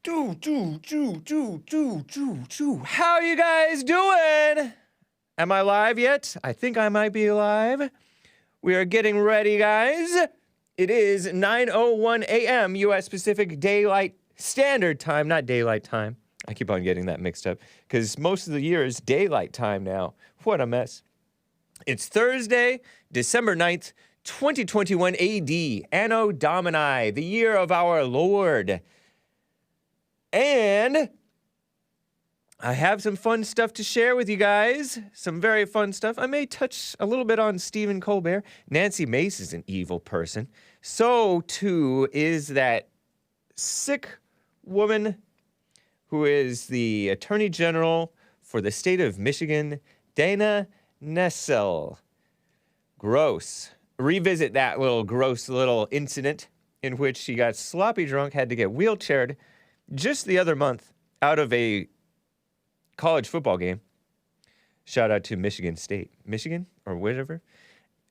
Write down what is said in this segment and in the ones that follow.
How you guys doing? Am I live yet? I think I might be live. We are getting ready, guys. It is 9:01 a.m. U.S. Pacific Daylight Standard Time, not daylight time. I keep on getting that mixed up because most of the year is daylight time now. What a mess. It's Thursday, December 9th, 2021 AD, Anno Domini, the year of our Lord. And I have some fun stuff to share with you guys. Some very fun stuff. I may touch a little bit on Stephen Colbert. Nancy Mace is an evil person. So, too, is that sick woman who is the Attorney General for the state of Michigan, Dana Nessel. Gross. Revisit that gross little incident in which she got sloppy drunk, had to get wheelchaired just the other month out of a college football game. Shout out to Michigan State. Michigan or whatever.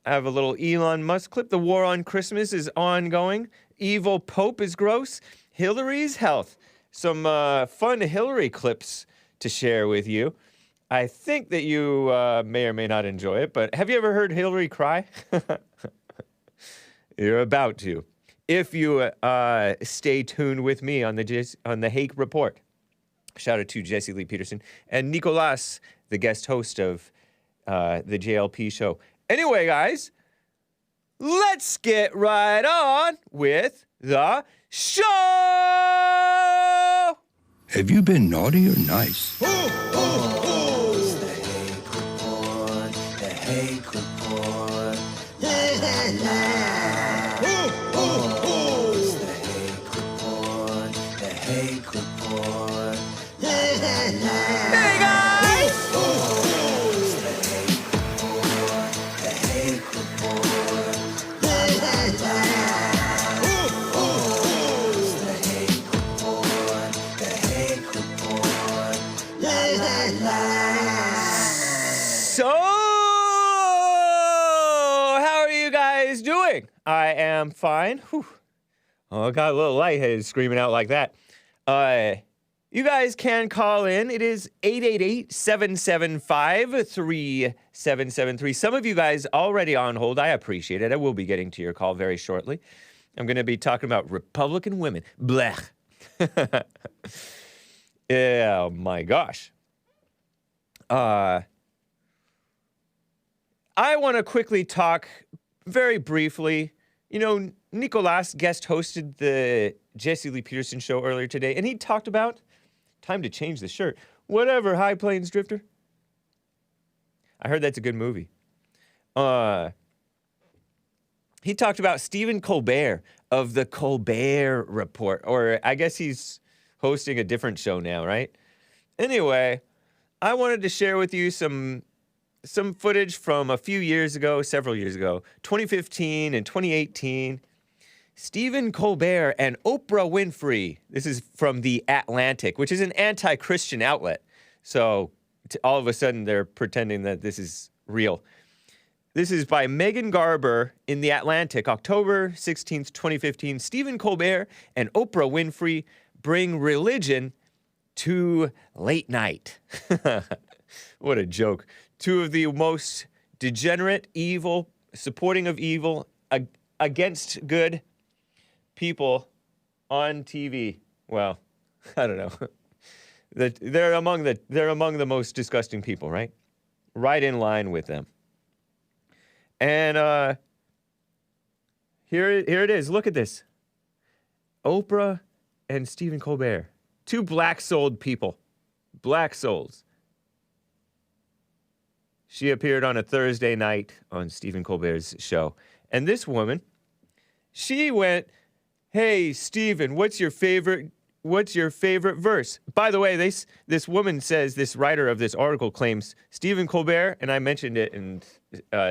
I have a little Elon Musk clip. The war on Christmas is ongoing. Evil Pope is gross. Hillary's health. Some fun Hillary clips to share with you. I think that you may or may not enjoy it, but have you ever heard Hillary cry? You're about to. If you stay tuned with me on the Hake Report. Shout out to Jesse Lee Peterson and Nichole, the guest host of the JLP show. Anyway, guys, let's get right on with the show! Have you been naughty or nice? It's the Hake Report, the Hake Report. La, la, la. It's the Hake Report, the Hake Report. La, la, la. Hey, guys! It's the Hake Report, the Hake Report. La, la, la. It's the Hake Report, the Hake Report. La, la, la. So, how are you guys doing? I am fine. Whew. Oh, I got a little lightheaded screaming out like that. You guys can call in. It is 888-775-3773. Some of you guys already on hold. I appreciate it. I will be getting to your call very shortly. I'm going to be talking about Republican women. Blech. Yeah, oh my gosh. I want to quickly talk very briefly. You know, Nichole guest hosted the Jesse Lee Peterson show earlier today, and he talked about time to change the shirt. Whatever, High Plains Drifter. I heard that's a good movie. He talked about Stephen Colbert of the Colbert Report, or I guess he's hosting a different show now, right? Anyway, I wanted to share with you some footage from a few years ago, several years ago, 2015 and 2018. Stephen Colbert and Oprah Winfrey. This is from The Atlantic, which is an anti-Christian outlet. So all of a sudden they're pretending that this is real. This is by Megan Garber in The Atlantic, October 16th, 2015. Stephen Colbert and Oprah Winfrey bring religion to late night. What a joke. Two of the most degenerate, evil, supporting of evil, against good people on TV. Well, I don't know. They're among the most disgusting people, right? Right in line with them. And here it is. Look at this. Oprah and Stephen Colbert. Two black-souled people. Black souls. She appeared on a Thursday night on Stephen Colbert's show. And this woman, she went, "Hey, Stephen, what's your favorite verse?" By the way, this woman says, this writer of this article claims Stephen Colbert, and I mentioned it, and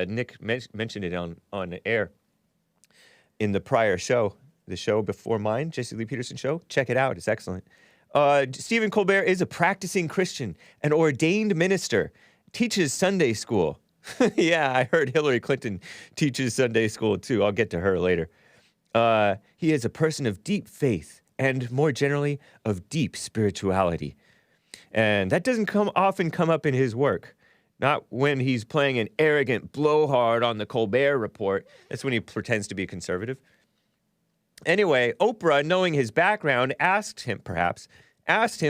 Nick mentioned it on air in the prior show, the show before mine, Jesse Lee Peterson show. Check it out. It's excellent. Stephen Colbert is a practicing Christian, an ordained minister, teaches Sunday school. Yeah, I heard Hillary Clinton teaches Sunday school too. I'll get to her later. He is a person of deep faith and more generally of deep spirituality. And that doesn't often come up in his work. Not when he's playing an arrogant blowhard on the Colbert Report. That's when he pretends to be conservative. Anyway, Oprah, knowing his background, asked him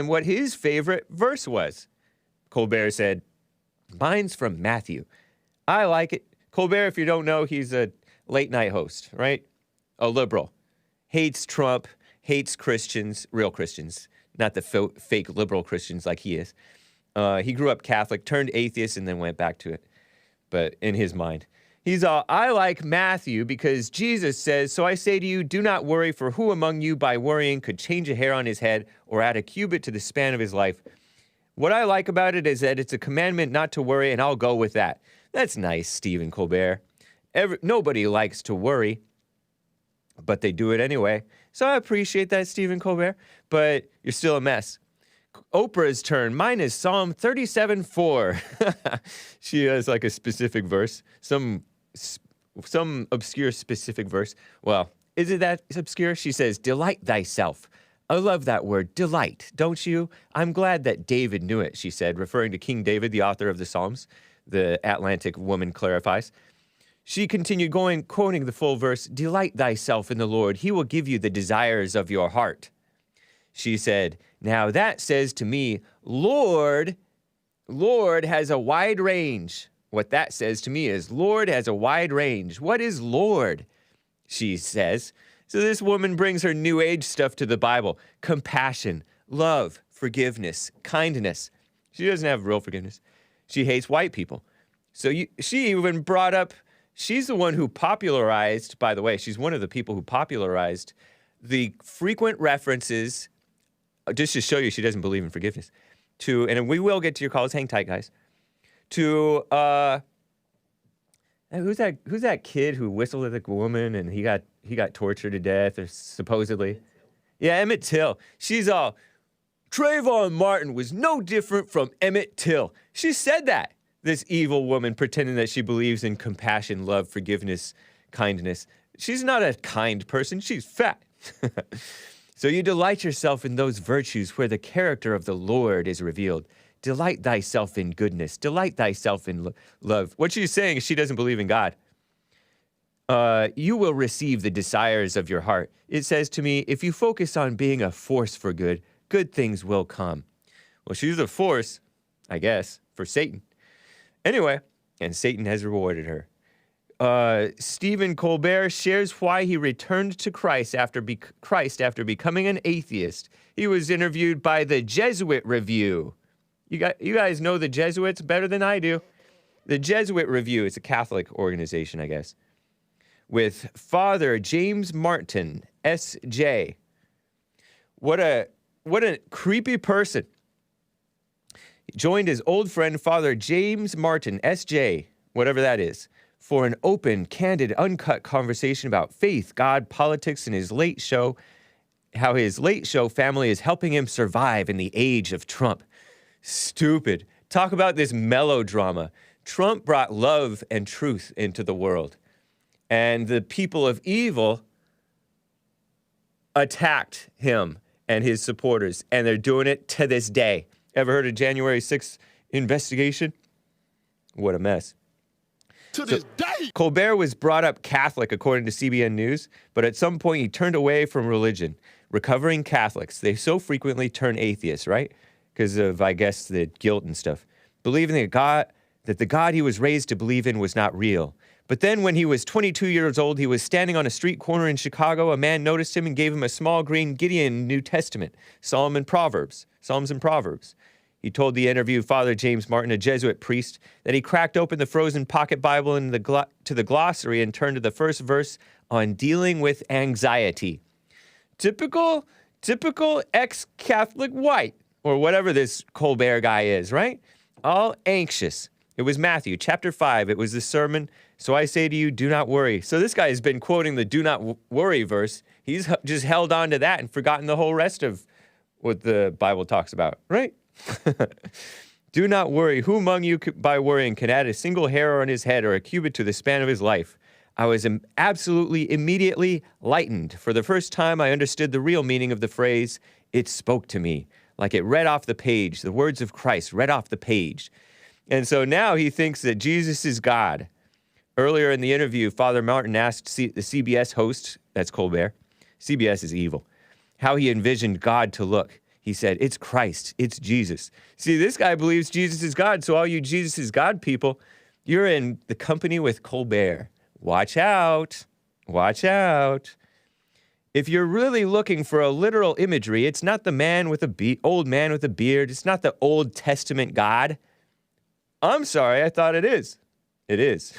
what his favorite verse was. Colbert said, "Mine's from Matthew. I like it." Colbert, if you don't know, he's a late night host, right? A liberal. Hates Trump, hates Christians, real Christians, not the fake liberal Christians like he is. He grew up Catholic, turned atheist, and then went back to it. But in his mind, he's all, "I like Matthew because Jesus says, so I say to you, do not worry, for who among you by worrying could change a hair on his head or add a cubit to the span of his life? What I like about it is that it's a commandment not to worry, and I'll go with that." That's nice, Stephen Colbert. Nobody likes to worry, but they do it anyway. So I appreciate that, Stephen Colbert, but you're still a mess. Oprah's turn. Mine is Psalm 37:4. She has like a specific verse, some obscure specific verse. Well, is it that obscure? She says, "Delight thyself." I love that word, delight, don't you? I'm glad that David knew it, she said, referring to King David, the author of the Psalms. The Atlantic woman clarifies. She continued quoting the full verse, "Delight thyself in the Lord. He will give you the desires of your heart." She said, "Now that says to me, Lord has a wide range." What that says to me is, Lord has a wide range. What is Lord? She says. So this woman brings her New Age stuff to the Bible. Compassion, love, forgiveness, kindness. She doesn't have real forgiveness. She hates white people. So she even brought up, she's the one who popularized, by the way, she's one of the people who popularized the frequent references, just to show you she doesn't believe in forgiveness, and we will get to your calls, hang tight, guys, to, who's that kid who whistled at a woman and he got tortured to death, or supposedly? Yeah, Emmett Till. She's all, "Trayvon Martin was no different from Emmett Till." She said that, this evil woman pretending that she believes in compassion, love, forgiveness, kindness. She's not a kind person. She's fat. So you delight yourself in those virtues where the character of the Lord is revealed. Delight thyself in goodness. Delight thyself in love. What she's saying is she doesn't believe in God. You will receive the desires of your heart. It says to me, if you focus on being a force for good, good things will come. Well, she's a force, I guess, for Satan. Anyway, and Satan has rewarded her. Stephen Colbert shares why he returned to Christ after becoming an atheist. He was interviewed by the Jesuit Review. You guys know the Jesuits better than I do. The Jesuit Review is a Catholic organization, I guess, with Father James Martin, S.J. What a creepy person. He joined his old friend, Father James Martin, S.J., whatever that is, for an open, candid, uncut conversation about faith, God, politics, and how his late show family is helping him survive in the age of Trump. Stupid. Talk about this melodrama. Trump brought love and truth into the world. And the people of evil attacked him and his supporters, and they're doing it to this day. Ever heard of January 6th investigation? What a mess. To this day. Colbert was brought up Catholic, according to CBN News, but at some point he turned away from religion. Recovering Catholics, they so frequently turn atheists, right? Because of, I guess, the guilt and stuff. Believing that the God he was raised to believe in was not real. But then when he was 22 years old, he was standing on a street corner in Chicago. A man noticed him and gave him a small green Gideon New Testament, Psalms and Proverbs. He told the interviewed Father James Martin, a Jesuit priest, that he cracked open the frozen pocket Bible to the glossary and turned to the first verse on dealing with anxiety. Typical ex-Catholic white, or whatever this Colbert guy is, right? All anxious. It was Matthew chapter 5. It was the sermon. So I say to you, do not worry. So this guy has been quoting the do not worry verse. He's just held on to that and forgotten the whole rest of what the Bible talks about, right? Do not worry. Who among you by worrying can add a single hair on his head or a cubit to the span of his life? I was absolutely immediately lightened. For the first time, I understood the real meaning of the phrase, it spoke to me, like it read off the page, the words of Christ read off the page. And so now he thinks that Jesus is God. Earlier in the interview, Father Martin asked the CBS host, that's Colbert, CBS is evil, how he envisioned God to look. He said, it's Christ, it's Jesus. See, this guy believes Jesus is God, so all you Jesus is God people, you're in the company with Colbert. Watch out. Watch out. If you're really looking for a literal imagery, it's not the man with old man with a beard. It's not the Old Testament God. I'm sorry, I thought it is. It is.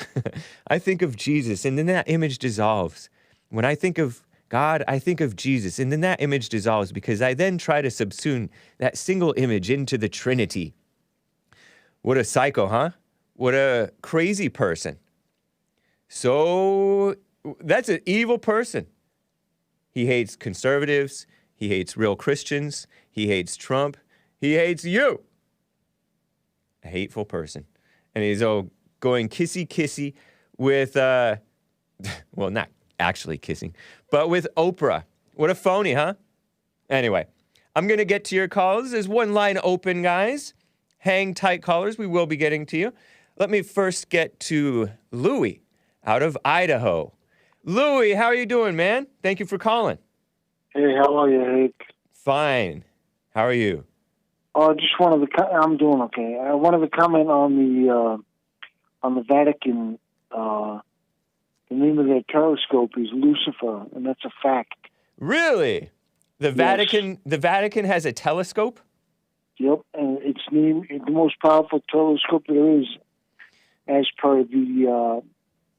I think of Jesus, and then that image dissolves. When I think of God, I think of Jesus, and then that image dissolves because I then try to subsume that single image into the Trinity. What a psycho, huh? What a crazy person. So, that's an evil person. He hates conservatives. He hates real Christians. He hates Trump. He hates you. A hateful person. And he's going kissy-kissy with, well, not actually kissing, but with Oprah. What a phony, huh? Anyway, I'm going to get to your calls. There's one line open, guys. Hang tight, callers. We will be getting to you. Let me first get to Louie out of Idaho. Louie, how are you doing, man? Thank you for calling. Hey, how are you, Hake? Fine. How are you? Just wanted to. I'm doing okay. I wanted to comment on the Vatican. The name of their telescope is Lucifer, and that's a fact. Really? The Yes. Vatican has a telescope? Yep, and it's named the most powerful telescope there is, as per the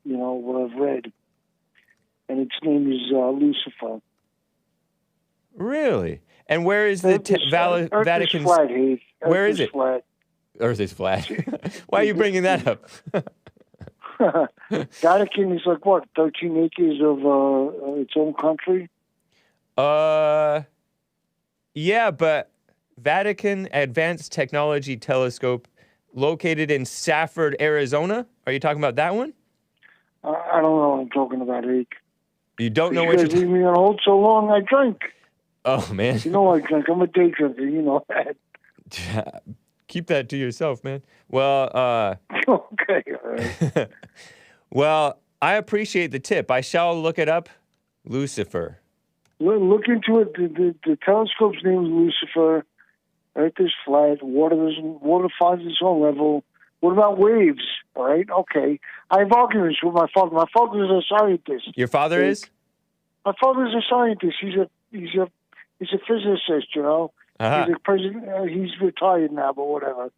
what I've read, and its name is Lucifer. Really? And where is the Earth is Vatican's... flat, Hake. Where is Earth it? Flat. Earth is flat. Why are you bringing that up? Vatican is like what, 13 acres of its own country? Yeah, but Vatican Advanced Technology Telescope located in Safford, Arizona? Are you talking about that one? I don't know what I'm talking about, Hake. You don't know You what guys you're leave me on hold so long, I drink. Oh, man. You know I drink. I'm a day drinker. You know that. Keep that to yourself, man. Well, Okay. All right. well, I appreciate the tip. I shall look it up. Lucifer. Look into it. The telescope's name is Lucifer. Earth is flat. Water finds its own level. What about waves? All right. Okay. I have arguments with my father. My father is a scientist. Your father is? My father is a scientist. He's a physicist. You know. Uh-huh. He's a president. He's retired now, but whatever.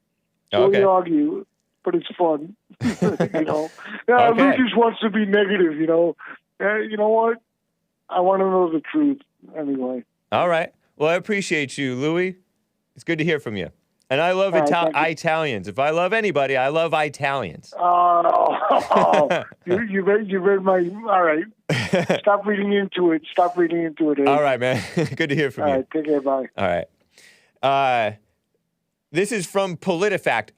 So Okay. we argue, but it's fun. You know. Okay. Lucas wants to be negative. You know. You know what? I want to know the truth anyway. All right. Well, I appreciate you, Louie. It's good to hear from you. And I love All right, thank you. Italians. If I love anybody, I love Italians. You read my. All right. Stop reading into it. All right, man. Good to hear from All you. right. Take care. Bye. All right. This is from PolitiFact,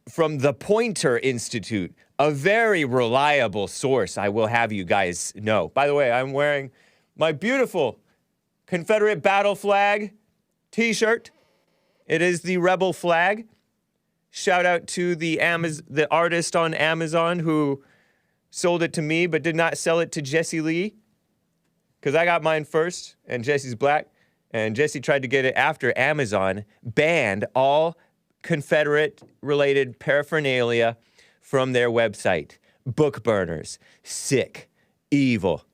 from the Poynter Institute, a very reliable source, I will have you guys know. By the way, I'm wearing my beautiful Confederate battle flag t-shirt. It is the rebel flag. Shout out to the artist on Amazon who sold it to me but did not sell it to Jesse Lee, because I got mine first, and Jesse's black. And Jesse tried to get it after Amazon banned all Confederate-related paraphernalia from their website. Book burners, sick, evil,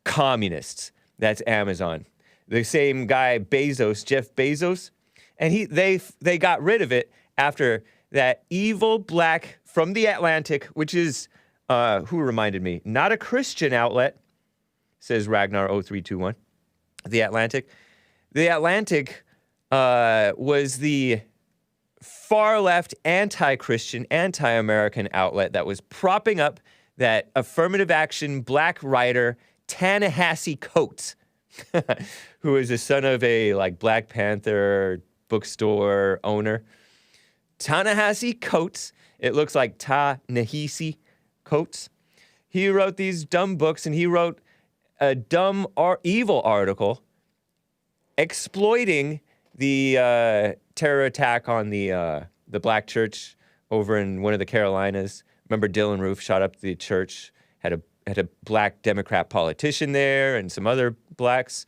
communists. That's Amazon. The same guy, Jeff Bezos, and they got rid of it after that evil black from The Atlantic, which is, who reminded me, not a Christian outlet, says Ragnar0321, The Atlantic. The Atlantic was the far-left, anti-Christian, anti-American outlet that was propping up that affirmative action black writer Ta-Nehisi Coates, who is the son of a Black Panther bookstore owner. Ta-Nehisi Coates, it looks like Ta-Nehisi Coates. He wrote these dumb books, and he wrote a dumb or evil article exploiting the terror attack on the black church over in one of the Carolinas. Remember, Dylan Roof shot up the church, had a black Democrat politician there and some other blacks.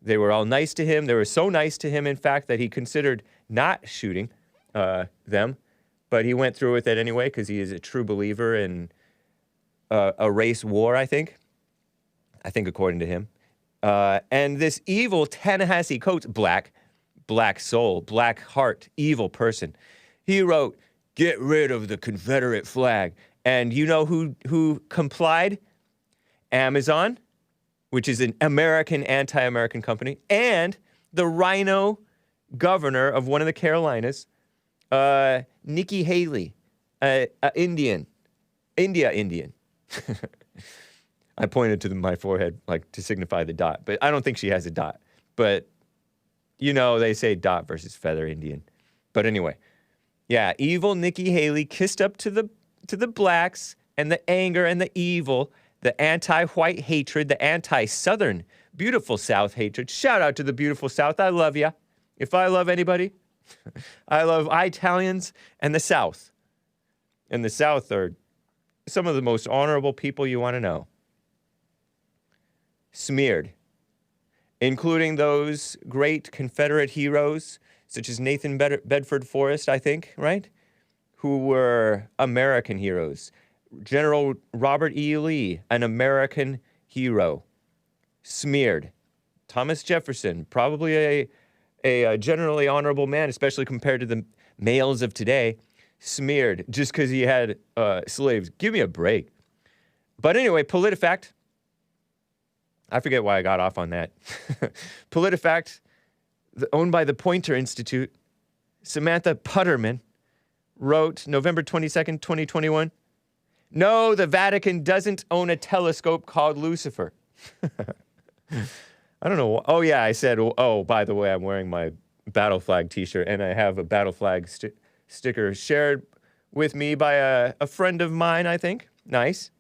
They were all nice to him. They were so nice to him, in fact, that he considered not shooting them. But he went through with it anyway because he is a true believer in a race war, I think according to him. And this evil Ta-Nehisi Coates, black soul, black heart, evil person, he wrote, "Get rid of the Confederate flag." And you know who complied? Amazon, which is an American, anti-American company, and the rhino governor of one of the Carolinas, Nikki Haley, Indian. I pointed to my forehead like to signify the dot, but I don't think she has a dot. But you know, they say dot versus feather Indian. But anyway, yeah, evil Nikki Haley kissed up to the blacks and the anger and the evil, the anti-white hatred, the anti-Southern, beautiful South hatred. Shout out to the beautiful South. I love ya. If I love anybody, I love Italians and the South. And the South are some of the most honorable people you want to know. Smeared, including those great Confederate heroes, such as Nathan Bedford Forrest, I think, right? Who were American heroes. General Robert E. Lee, an American hero. Smeared. Thomas Jefferson, probably a generally honorable man, especially compared to the males of today. Smeared just because he had slaves. Give me a break. But anyway, PolitiFact. I forget why I got off on that. PolitiFact, owned by the Poynter Institute, Samantha Putterman, wrote November 22nd, 2021, "No, the Vatican doesn't own a telescope called Lucifer." I don't know. Oh, yeah, I said, oh, by the way, I'm wearing my Battle Flag t-shirt, and I have a Battle Flag sticker shared with me by a friend of mine, I think. Nice.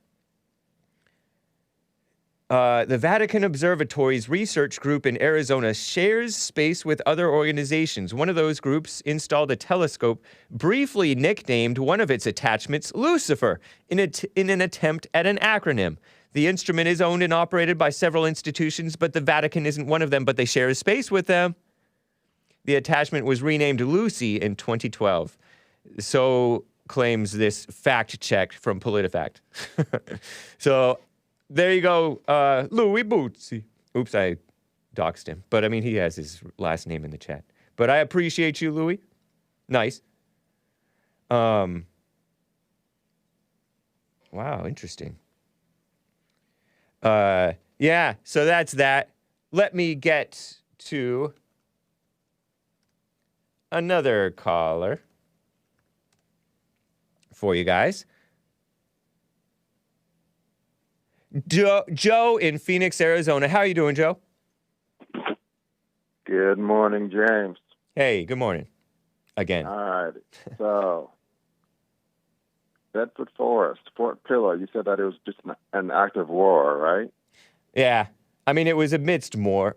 The Vatican Observatory's research group in Arizona shares space with other organizations. One of those groups installed a telescope, briefly nicknamed one of its attachments Lucifer, in an attempt at an acronym. The instrument is owned and operated by several institutions, but the Vatican isn't one of them, but they share a space with them. The attachment was renamed LOUIE in 2012. So claims this fact check from PolitiFact. So there you go, Louis Bootsy. Oops, I doxed him. But I mean, he has his last name in the chat. But I appreciate you, Louis. Nice. Wow, interesting. Yeah, so that's that. Let me get to another caller for you guys. Joe in Phoenix, Arizona. How are you doing, Joe? Good morning, James. Hey, good morning. Again. All right. So, Bedford Forest, Fort Pillow, you said that it was just an act of war, right? Yeah. I mean, it was amidst war.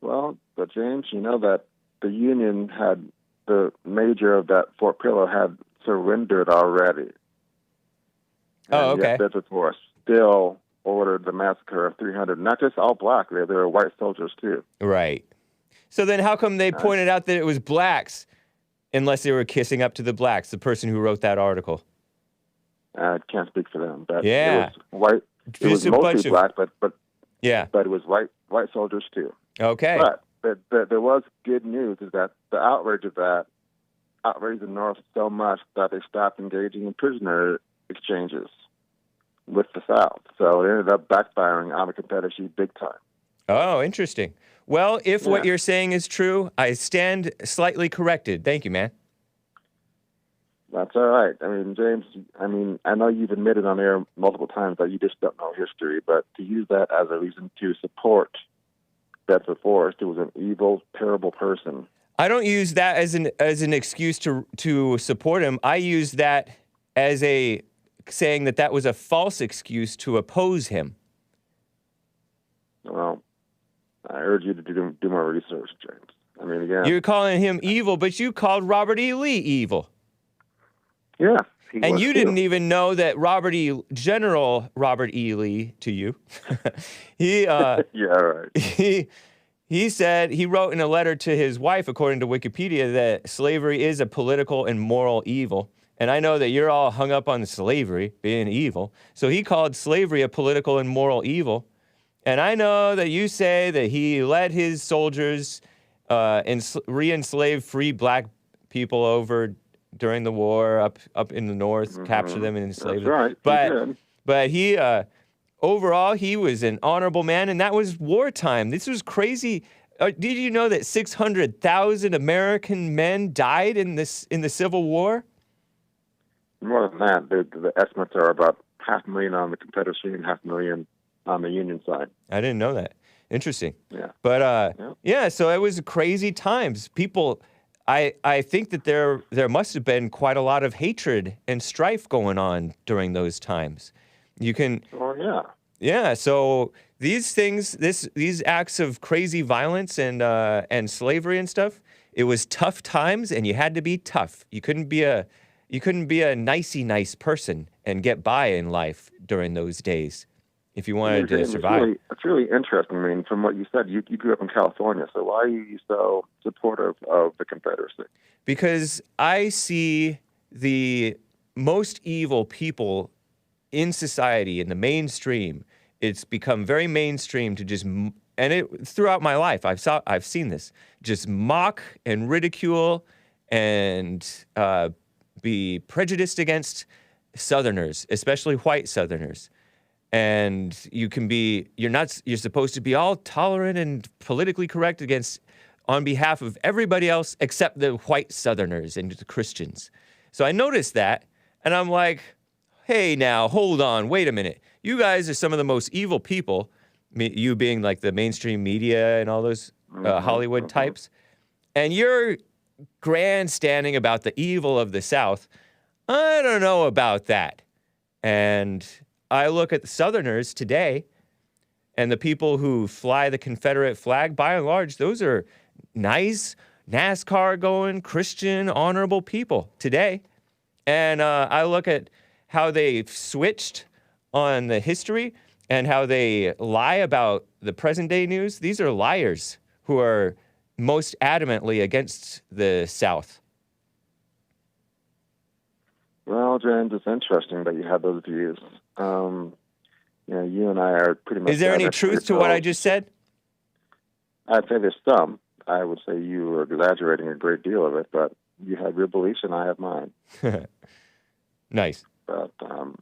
Well, but James, you know that the Union had, the major of that Fort Pillow had surrendered already. Oh, and okay. Yet Bedford Forest still ordered the massacre of 300, not just all black, there were white soldiers too. Right. So then how come they pointed out that it was blacks, unless they were kissing up to the blacks, the person who wrote that article? I can't speak for them, but yeah. it was white. It was mostly black, but yeah, but it was white soldiers too. Okay. But there was good news, is that the outrage of that outraged the North so much that they stopped engaging in prisoner exchanges with the South. So it ended up backfiring on the Confederacy big time. Oh, interesting. Well, if what you're saying is true, I stand slightly corrected. Thank you, man. That's all right. I mean, James, I know you've admitted on air multiple times that you just don't know history, but to use that as a reason to support Bedford Forrest, who was an evil, terrible person. I don't use that as an excuse to support him. I use that as a saying that that was a false excuse to oppose him. Well, I urge you to do more research, James. I mean, again. You're calling him evil, but you called Robert E. Lee evil. Yeah. And you didn't even know that General Robert E. Lee, to you, he, yeah, right. he said, he wrote in a letter to his wife, according to Wikipedia, that slavery is a political and moral evil. And I know that you're all hung up on slavery being evil. So he called slavery a political and moral evil. And I know that you say that he let his soldiers re-enslave free black people over during the war up in the north, capture them and enslave them. Right. But he overall, he was an honorable man, and that was wartime. This was crazy. Did you know that 600,000 American men died in the Civil War? More than that, the estimates are about 500,000 on the Confederacy and 500,000 on the Union side. I didn't know that. Interesting. Yeah. But so it was crazy times. People, I think that there must have been quite a lot of hatred and strife going on during those times. You can. Oh yeah. Yeah. So these things, these acts of crazy violence and slavery and stuff, it was tough times, and you had to be tough. You couldn't be a nice person and get by in life during those days if you wanted to survive. It's really interesting. I mean, from what you said, you grew up in California, so why are you so supportive of the Confederacy? Because I see the most evil people in society, in the mainstream. It's become very mainstream to just, throughout my life, I've seen this, just mock and ridicule and be prejudiced against Southerners, especially white Southerners. And you're supposed to be all tolerant and politically correct on behalf of everybody else except the white Southerners and the Christians. So I noticed that, and I'm like, hey, now, hold on, wait a minute. You guys are some of the most evil people, you being like the mainstream media and all those Hollywood types, and you're grandstanding about the evil of the South. I don't know about that. And I look at the Southerners today, and the people who fly the Confederate flag, by and large, those are nice, NASCAR-going, Christian, honorable people today. And I look at how they've switched on the history and how they lie about the present-day news. These are liars who are most adamantly against the South. Well, James, it's interesting that you have those views. You and I are pretty much... Is there any truth to what I just said? I'd say there's some. I would say you were exaggerating a great deal of it, but you have your beliefs and I have mine. Nice. But so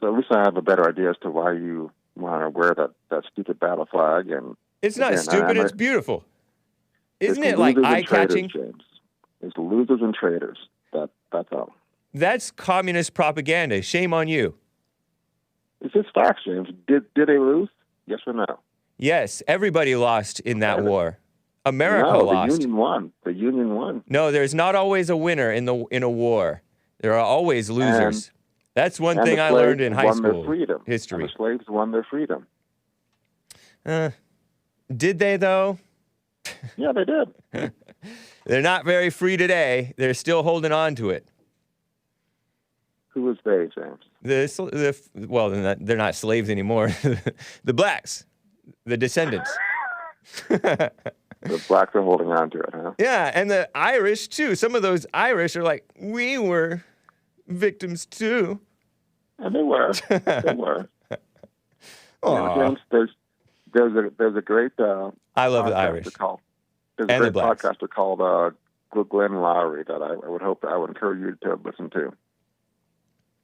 at least I have a better idea as to why you want to wear that stupid battle flag. And it's not stupid, it's beautiful. Isn't it like eye-catching? It's losers and traitors. That's all. That's communist propaganda. Shame on you. It's just facts, James. Did they lose? Yes or no? Yes, everybody lost in that war. America lost. The Union won. No, there's not always a winner in a war. There are always losers. That's one thing I learned in high school history. And the slaves won their freedom. Did they, though? Yeah, they did. They're not very free today. They're still holding on to it. Who is they, James? They're not slaves anymore. The blacks, the descendants. The blacks are holding on to it, huh? Yeah, and the Irish, too. Some of those Irish are like, we were victims, too. And they were. They were. James, there's a great... I love the Irish. There's a great podcaster called Glenn LOUIE that I would encourage you to listen to.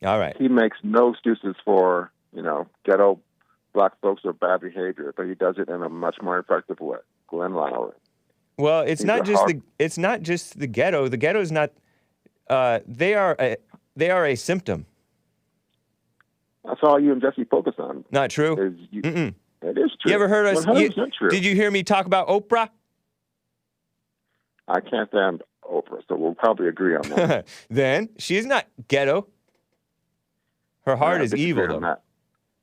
All right. He makes no excuses for, ghetto black folks or bad behavior, but he does it in a much more effective way. Glenn LOUIE. Well, it's not just the ghetto. The ghetto is not. They are a symptom. That's all you and Jesse focus on. Not true. It is true. You ever heard us? 100% true. Did you hear me talk about Oprah? I can't stand Oprah, so we'll probably agree on that. Then she's not ghetto. Her heart I is disagree evil, on though. that.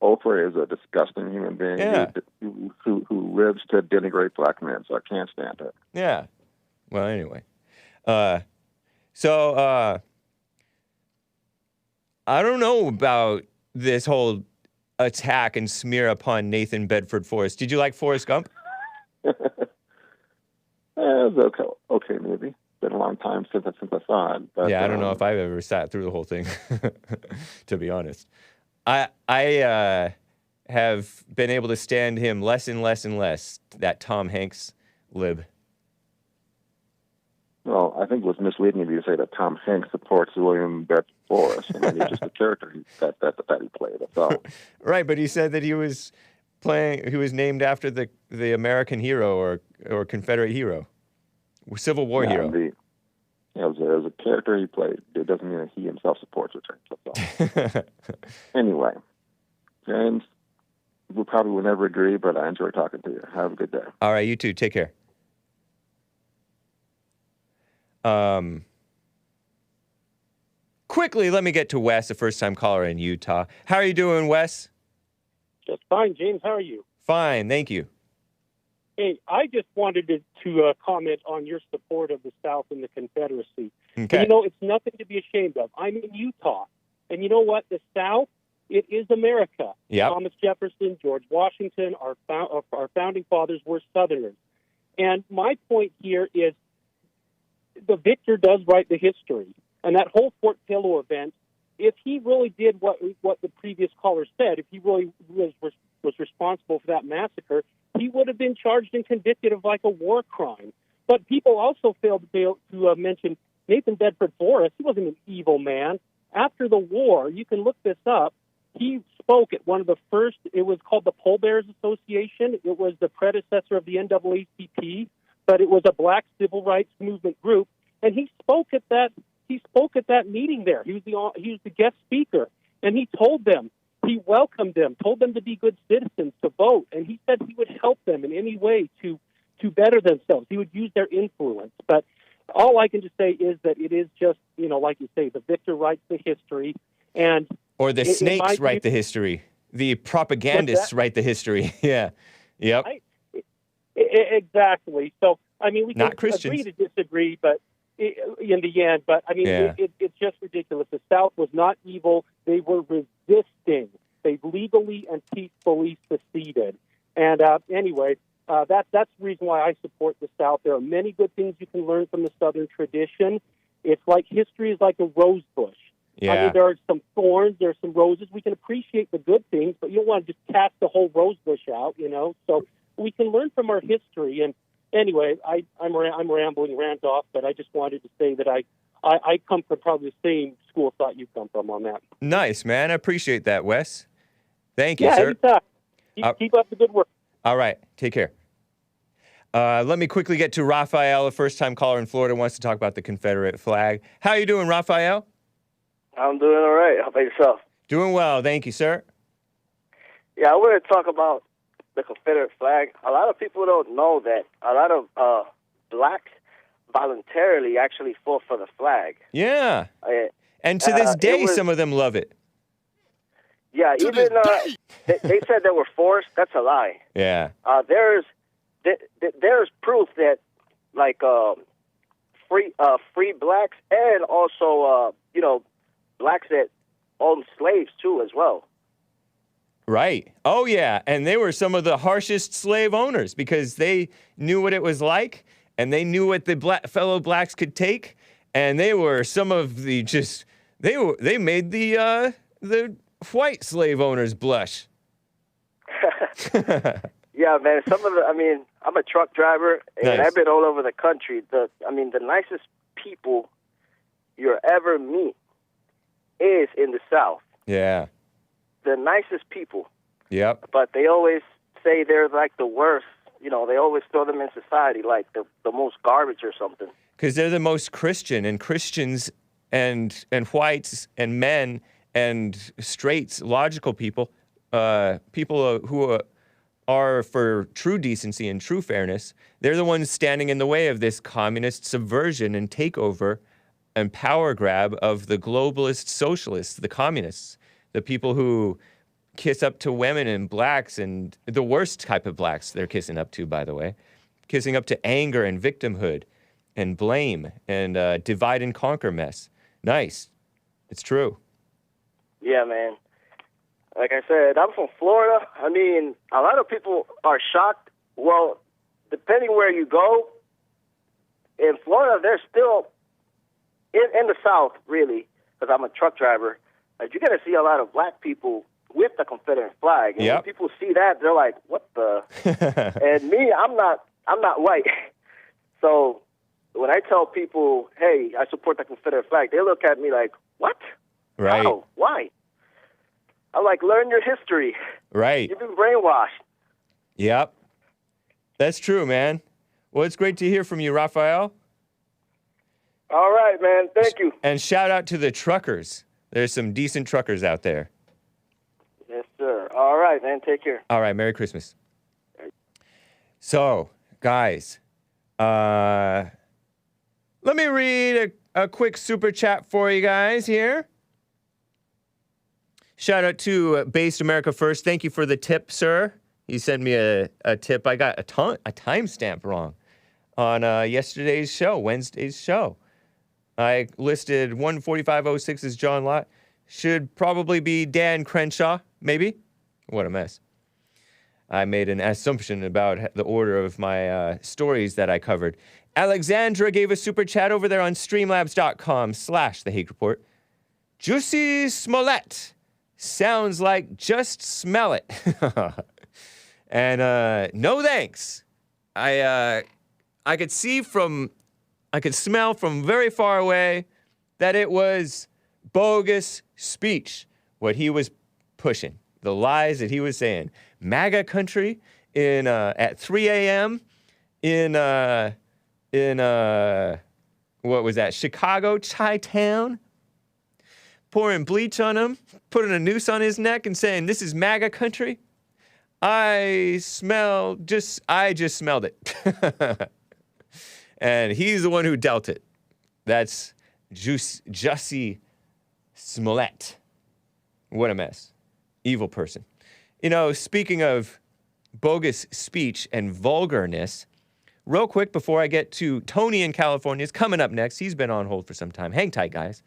Oprah is a disgusting human being Yeah. who lives to denigrate black men, so I can't stand her. Yeah. Well, anyway. So I don't know about this whole attack and smear upon Nathan Bedford Forrest. Did you like Forrest Gump? It was okay movie. Been a long time since I saw it. But, Yeah, I don't know if I've ever sat through the whole thing, to be honest. I have been able to stand him less and less and less, that Tom Hanks lib. Well, I think it was misleading of you to say that Tom Hanks supports William Bedford Forrest. I mean, he's just a character that he played. That's all. Right, but he said that he was named after the American hero or Confederate hero, Civil War hero. It was a character he played. It doesn't mean that he himself supports it. That's all. Anyway, James, we probably will never agree, but I enjoy talking to you. Have a good day. All right, you too. Take care. Quickly, let me get to Wes, a first-time caller in Utah. How are you doing, Wes? Just fine, James. How are you? Fine, thank you. Hey, I just wanted to comment on your support of the South and the Confederacy. Okay. And, it's nothing to be ashamed of. I'm in Utah. And you know what? The South, it is America. Yep. Thomas Jefferson, George Washington, our founding fathers were Southerners. And my point here is the victor does write the history. And that whole Fort Pillow event, if he really did what the previous caller said, if he really was responsible for that massacre, he would have been charged and convicted of like a war crime. But people also failed to mention Nathan Bedford Forrest. He wasn't an evil man. After the war, you can look this up, he spoke at one of the first, it was called the Pole Bearers Association. It was the predecessor of the NAACP, but it was a black civil rights movement group. And he spoke at that meeting there. He was the guest speaker, and he told them, he welcomed them, told them to be good citizens, to vote, and he said he would help them in any way to better themselves. He would use their influence. But all I can just say is that it is just, like you say, the victor writes the history, and or the snakes write the history. The propagandists write the history. Yeah. Yep. Exactly. So, I mean, we can Not Christians. agree to disagree, but in the end, but I mean, Yeah. it's just ridiculous. The South was not evil. They were resisting. They legally and peacefully seceded. And anyway, that's the reason why I support the South. There are many good things you can learn from the Southern tradition. It's like history is like a rose bush. Yeah. I mean, there are some thorns, there are some roses. We can appreciate the good things, but you don't want to just cast the whole rose bush out, So we can learn from our history. And anyway, I'm rambling, rant off, but I just wanted to say that I come from probably the same school of thought you come from on that. Nice, man. I appreciate that, Wes. Thank you, Yeah, sir. anytime. Keep up the good work. All right. Take care. Let me quickly get to Raphael, a first-time caller in Florida, wants to talk about the Confederate flag. How you doing, Raphael? I'm doing all right. How about yourself? Doing well. Thank you, sir. Yeah, I want to talk about the Confederate flag. A lot of people don't know that a lot of blacks voluntarily actually fought for the flag. Yeah. And to this day, some of them love it. Yeah, even they said they were forced. That's a lie. Yeah. There's proof that free blacks and also blacks that owned slaves too as well. Right. Oh, yeah. And they were some of the harshest slave owners because they knew what it was like and they knew what the fellow blacks could take. And they were some of the they made the white slave owners blush. Yeah, man. I'm a truck driver and Nice. I've been all over the country. The nicest people you'll ever meet is in the South. Yeah. The nicest people. Yep. But they always say they're like the worst. They always throw them in society like the most garbage or something. Because they're the most Christian, and Christians and whites and men and straights, logical people, people who are for true decency and true fairness, they're the ones standing in the way of this communist subversion and takeover and power grab of the globalist socialists, the communists. The people who kiss up to women and blacks, and the worst type of blacks they're kissing up to, by the way. Kissing up to anger and victimhood and blame and divide and conquer mess. Nice. It's true. Yeah, man. Like I said, I'm from Florida. I mean, a lot of people are shocked. Well, depending where you go, in Florida, they're still, in the South, really, because I'm a truck driver, you're going to see a lot of black people with the Confederate flag. And when people see that, they're like, what the? And me, I'm not white. So when I tell people, hey, I support the Confederate flag, they look at me like, what? Right. How? Why? I'm like, learn your history. Right. You've been brainwashed. Yep. That's true, man. Well, it's great to hear from you, Raphael. All right, man. Thank you. And shout out to the truckers. There's some decent truckers out there. Yes, sir. All right, man. Take care. All right. Merry Christmas. So, guys, let me read a quick super chat for you guys here. Shout out to Based America First. Thank you for the tip, sir. He sent me a tip. I got a timestamp wrong on yesterday's show, Wednesday's show. I listed 1:45:06 as John Lott. Should probably be Dan Crenshaw, maybe. What a mess. I made an assumption about the order of my stories that I covered. Alexandra gave a super chat over there on streamlabs.com/the Hake Report. Juicy Smollett. Sounds like just smell it. And no thanks. I could smell from very far away that it was bogus speech, what he was pushing, the lies that he was saying. MAGA country at 3 a.m. in what was that, Chicago, Chi-town, pouring bleach on him, putting a noose on his neck and saying, this is MAGA country. I just smelled it. And he's the one who dealt it. That's Jussie Smollett. What a mess. Evil person. You know, speaking of bogus speech and vulgarness, real quick before I get to Tony in California, is coming up next. He's been on hold for some time. Hang tight, guys.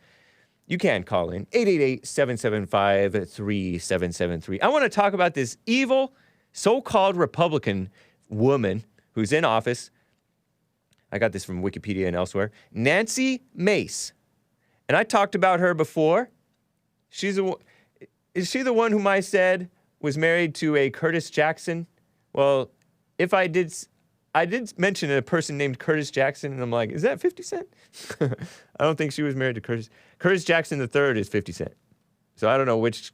You can call in 888-775-3773. I want to talk about this evil so-called Republican woman who's in office. I got this from Wikipedia and elsewhere. Nancy Mace. And I talked about her before. Is she the one whom I said was married to a Curtis Jackson? Well, if I did mention a person named Curtis Jackson, and I'm like, is that 50 Cent? I don't think she was married to Curtis. Curtis Jackson III is 50 Cent. So I don't know which.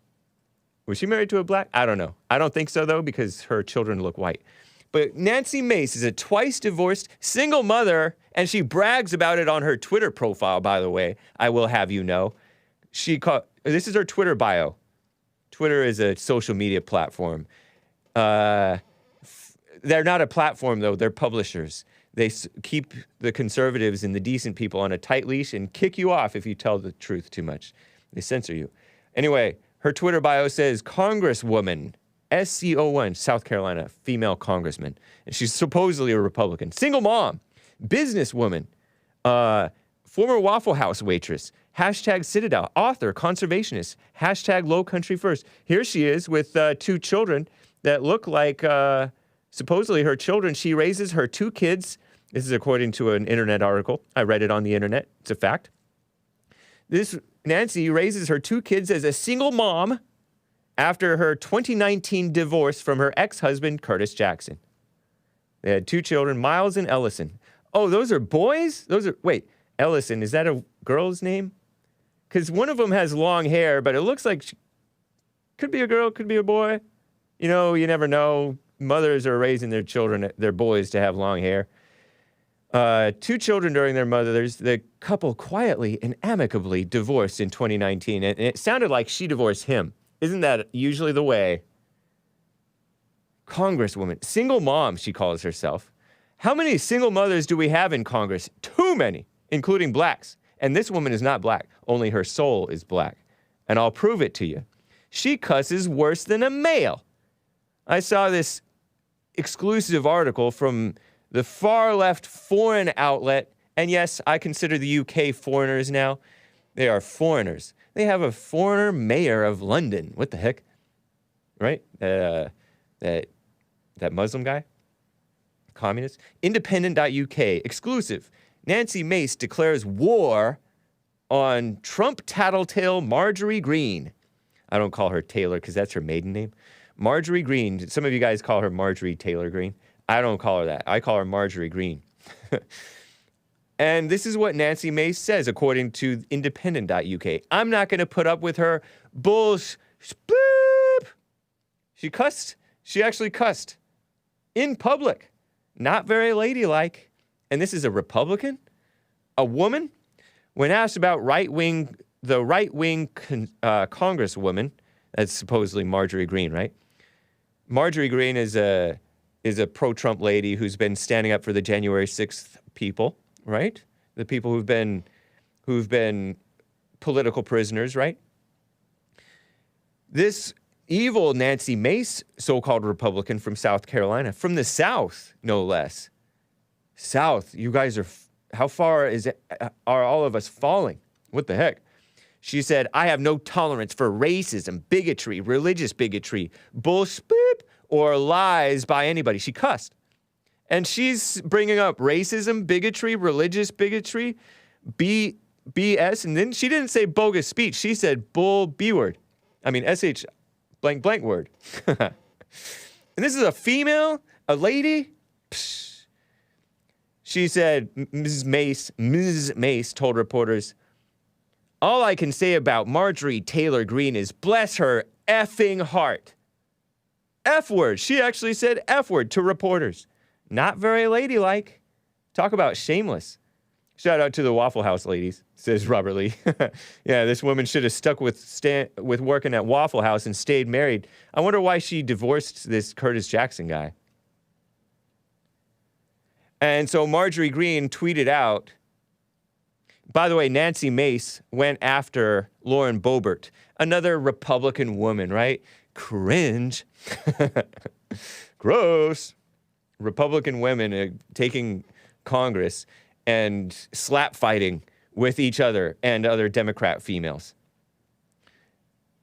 Was she married to a black? I don't know. I don't think so, though, because her children look white. But Nancy Mace is a twice divorced single mother, and she brags about it on her Twitter profile, by the way. I will have you know. This is her Twitter bio. Twitter is a social media platform. They're not a platform, though. They're publishers. They keep the conservatives and the decent people on a tight leash and kick you off if you tell the truth too much. They censor you. Anyway, her Twitter bio says, Congresswoman, SC01, South Carolina, female congressman. And she's supposedly a Republican. Single mom, businesswoman, former Waffle House waitress, hashtag Citadel, author, conservationist, hashtag Low Country First. Here she is with 2 children that look like supposedly her children. She raises her 2 kids. This is according to an internet article. I read it on the internet. It's a fact. This Nancy raises her 2 kids as a single mom after her 2019 divorce from her ex-husband, Curtis Jackson. They had 2 children, Miles and Ellison. Oh, those are boys? Wait, Ellison, is that a girl's name? Because one of them has long hair, but it looks like could be a girl, could be a boy. You know, you never know. Mothers are raising their children, their boys, to have long hair. 2 children during their mothers. The couple quietly and amicably divorced in 2019. And it sounded like she divorced him. Isn't that usually the way? Congresswoman. Single mom, she calls herself. How many single mothers do we have in Congress? Too many, including blacks. And this woman is not black. Only her soul is black. And I'll prove it to you. She cusses worse than a male. I saw this exclusive article from the far left foreign outlet, and yes, I consider the UK foreigners now. They are foreigners. They have a foreigner mayor of London. What the heck? Right? That Muslim guy? Communist? Independent.uk. Exclusive. Nancy Mace declares war on Trump tattletale Marjorie Greene. I don't call her Taylor because that's her maiden name. Marjorie Greene. Some of you guys call her Marjorie Taylor Greene. I don't call her that. I call her Marjorie Greene. And this is what Nancy Mace says, according to independent.uk. I'm not going to put up with her bullsh. Bleep. She cussed. She actually cussed. In public. Not very ladylike. And this is a Republican? A woman? When asked about the right-wing congresswoman, that's supposedly Marjorie Greene, right? Marjorie Greene is a pro-Trump lady who's been standing up for the January 6th people, right? The people who've been political prisoners, right? This evil Nancy Mace, so-called Republican from South Carolina, from the South, no less. South, you guys are, how far are all of us falling? What the heck? She said, I have no tolerance for racism, bigotry, religious bigotry, bullshit, or lies by anybody. She cussed. And she's bringing up racism, bigotry, religious bigotry, BS, and then she didn't say bogus speech. She said bull B word. I mean, SH blank blank word. And this is a female, a lady. Psh. She said, Ms. Mace told reporters, all I can say about Marjorie Taylor Greene is bless her effing heart. F word. She actually said F word to reporters. Not very ladylike. Talk about shameless. Shout out to the Waffle House ladies, says Robert Lee. Yeah, this woman should have stuck with working at Waffle House and stayed married. I wonder why she divorced this Curtis Jackson guy. And so Marjorie Greene tweeted out, by the way, Nancy Mace went after Lauren Boebert, another Republican woman, right? Cringe. Gross. Republican women taking Congress and slap fighting with each other and other Democrat females.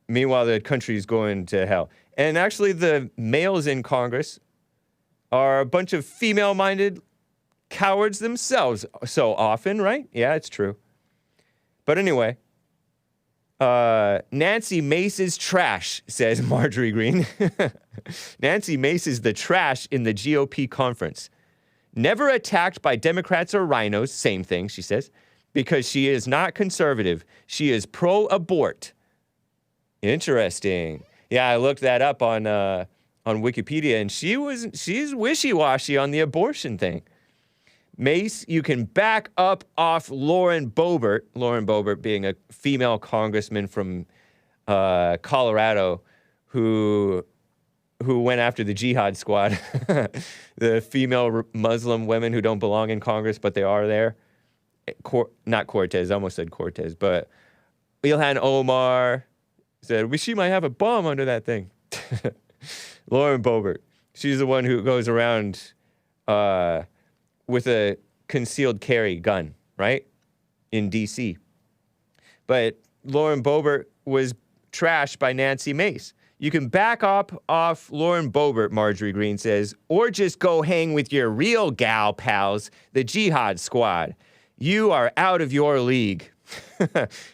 Meanwhile, the country's going to hell. And actually, the males in Congress are a bunch of female-minded cowards themselves so often, right? Yeah, it's true. But anyway, Nancy Mace is trash, says Marjorie Greene. Nancy Mace is the trash in the GOP conference. Never attacked by Democrats or rhinos, same thing, she says, because she is not conservative. She is pro-abort. Interesting. Yeah, I looked that up on Wikipedia, and she's wishy-washy on the abortion thing. Mace, you can back up off Lauren Boebert being a female congressman from Colorado who went after the jihad squad, the female Muslim women who don't belong in Congress, but they are there. Not Cortez, I almost said Cortez, but Ilhan Omar said, she might have a bomb under that thing. Lauren Boebert, she's the one who goes around with a concealed carry gun, right? In D.C. But Lauren Boebert was trashed by Nancy Mace. You can back up off Lauren Boebert, Marjorie Greene says, or just go hang with your real gal pals, the Jihad Squad. You are out of your league.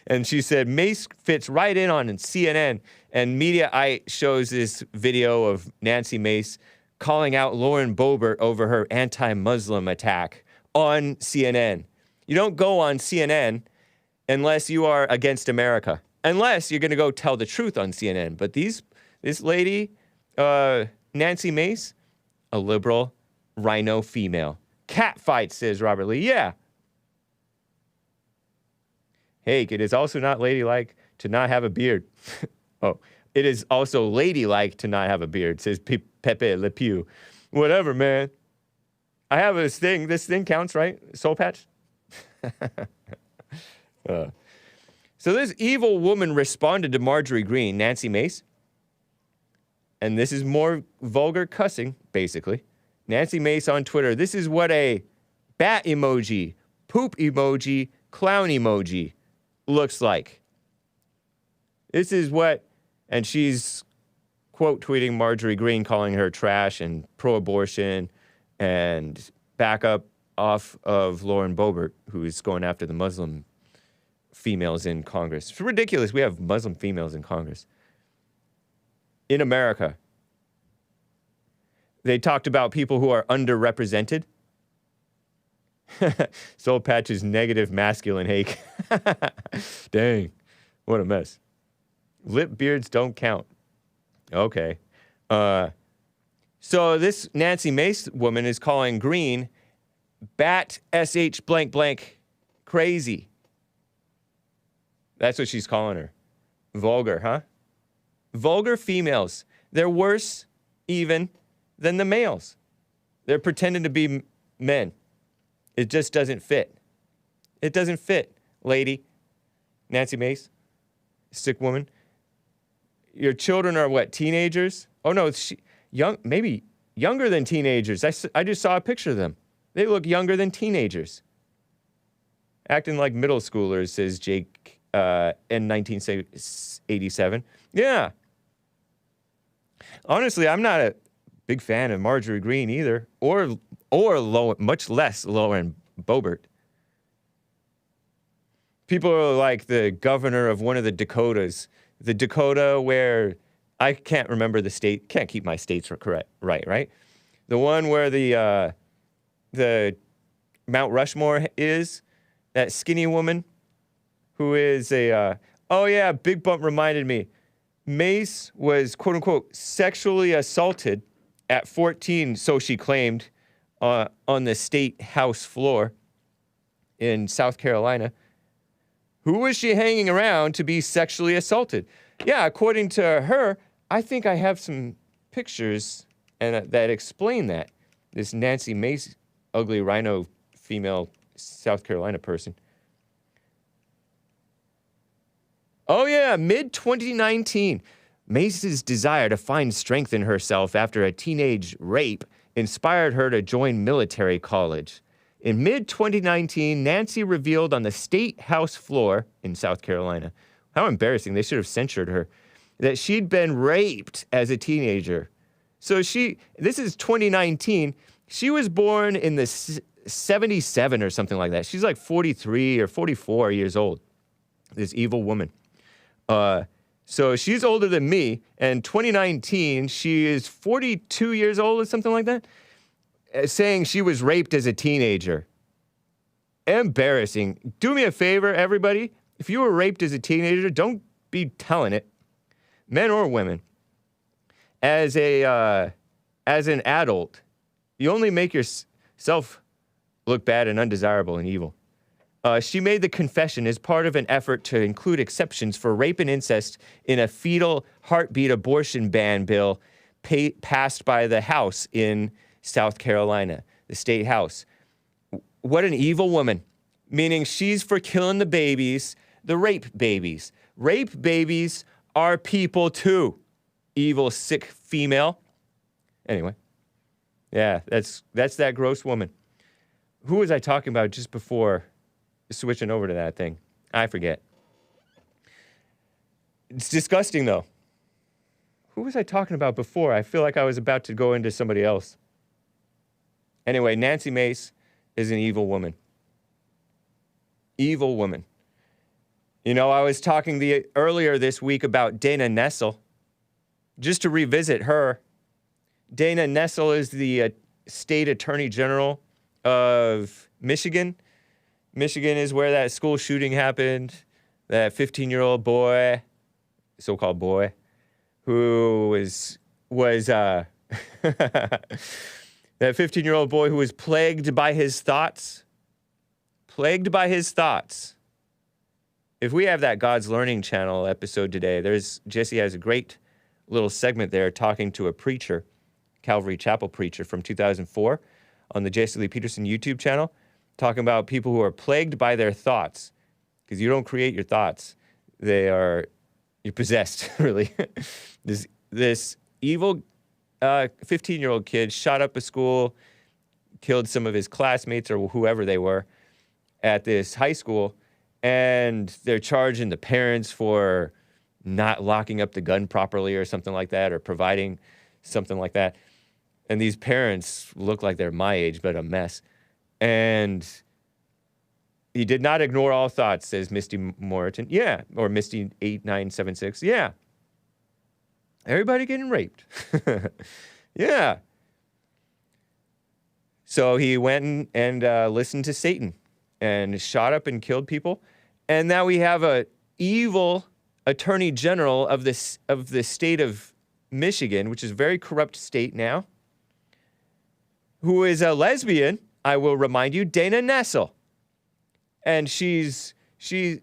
And she said Mace fits right in on CNN, and Mediaite shows this video of Nancy Mace calling out Lauren Boebert over her anti-Muslim attack on CNN. You don't go on CNN unless you are against America, unless you're going to go tell the truth on CNN. But this lady, Nancy Mace, a liberal rhino female. Cat fight, says Robert Lee. Yeah. Hake, it is also not ladylike to not have a beard. Oh, it is also ladylike to not have a beard, says Pepe Le Pew. Whatever, man. I have this thing. This thing counts, right? Soul patch? So this evil woman responded to Marjorie Greene, Nancy Mace, and this is more vulgar cussing, basically. Nancy Mace on Twitter, this is what a bat emoji, poop emoji, clown emoji looks like. This is what, and she's quote tweeting Marjorie Greene, calling her trash and pro-abortion and back up off of Lauren Boebert, who is going after the Muslim females in Congress. It's ridiculous. We have Muslim females in Congress. In America. They talked about people who are underrepresented. Soul Patch's negative masculine hake. Dang. What a mess. Lip beards don't count. Okay. So this Nancy Mace woman is calling Greene bat sh blank blank crazy. That's what she's calling her. Vulgar, huh? Vulgar females. They're worse even than the males. They're pretending to be men. It just doesn't fit. It doesn't fit, lady. Nancy Mace, sick woman. Your children are what, teenagers? Oh no, young, maybe younger than teenagers. I just saw a picture of them. They look younger than teenagers. Acting like middle schoolers, says Jake in 1987. Yeah. Honestly, I'm not a big fan of Marjorie Greene either, or much less Lauren Boebert. People are like the governor of one of the Dakotas. The Dakota where, I can't remember the state, can't keep my states right? The one where the Mount Rushmore is, that skinny woman who is oh yeah, Big Bump reminded me. Mace was, quote unquote, sexually assaulted at 14, so she claimed, on the state house floor in South Carolina. Who was she hanging around to be sexually assaulted? Yeah, according to her, I think I have some pictures that explain that. This Nancy Mace, ugly rhino female South Carolina person. Oh yeah, mid-2019. Mace's desire to find strength in herself after a teenage rape inspired her to join military college. In mid-2019, Nancy revealed on the state house floor in South Carolina, how embarrassing, they should have censured her, that she'd been raped as a teenager. So this is 2019, she was born in the 77 or something like that. She's like 43 or 44 years old, this evil woman. So she's older than me, and 2019, she is 42 years old or something like that, saying she was raped as a teenager. Embarrassing. Do me a favor, everybody. If you were raped as a teenager, don't be telling it, men or women. As an adult, you only make yourself look bad and undesirable and evil. She made the confession as part of an effort to include exceptions for rape and incest in a fetal heartbeat abortion ban bill passed by the House in South Carolina, the state house. What an evil woman. Meaning she's for killing the babies, the rape babies. Rape babies are people too. Evil, sick female. Anyway. Yeah, that's that gross woman. Who was I talking about just before switching over to that thing? I forget. It's disgusting, though. Who was I talking about before? I feel like I was about to go into somebody else. Anyway, Nancy Mace is an evil woman. Evil woman. You know, I was talking earlier this week about Dana Nessel. Just to revisit her, Dana Nessel is the state attorney general of Michigan. Michigan is where that school shooting happened. That 15-year-old boy, so-called boy, who was that 15-year-old boy who was plagued by his thoughts. Plagued by his thoughts. If we have that God's Learning Channel episode today, Jesse has a great little segment there talking to a preacher, Calvary Chapel preacher from 2004 on the Jesse Lee Peterson YouTube channel, talking about people who are plagued by their thoughts, because you don't create your thoughts. you're possessed, really. This evil 15-year-old kid shot up a school, killed some of his classmates or whoever they were at this high school, and they're charging the parents for not locking up the gun properly or something like that, or providing something like that. And these parents look like they're my age, but a mess. And he did not ignore all thoughts, says Misty Moreton. Yeah, or Misty8976. Yeah. Everybody getting raped. Yeah. So he went and listened to Satan and shot up and killed people. And now we have a evil attorney general of the state of Michigan, which is a very corrupt state now, who is a lesbian, I will remind you, Dana Nessel. And she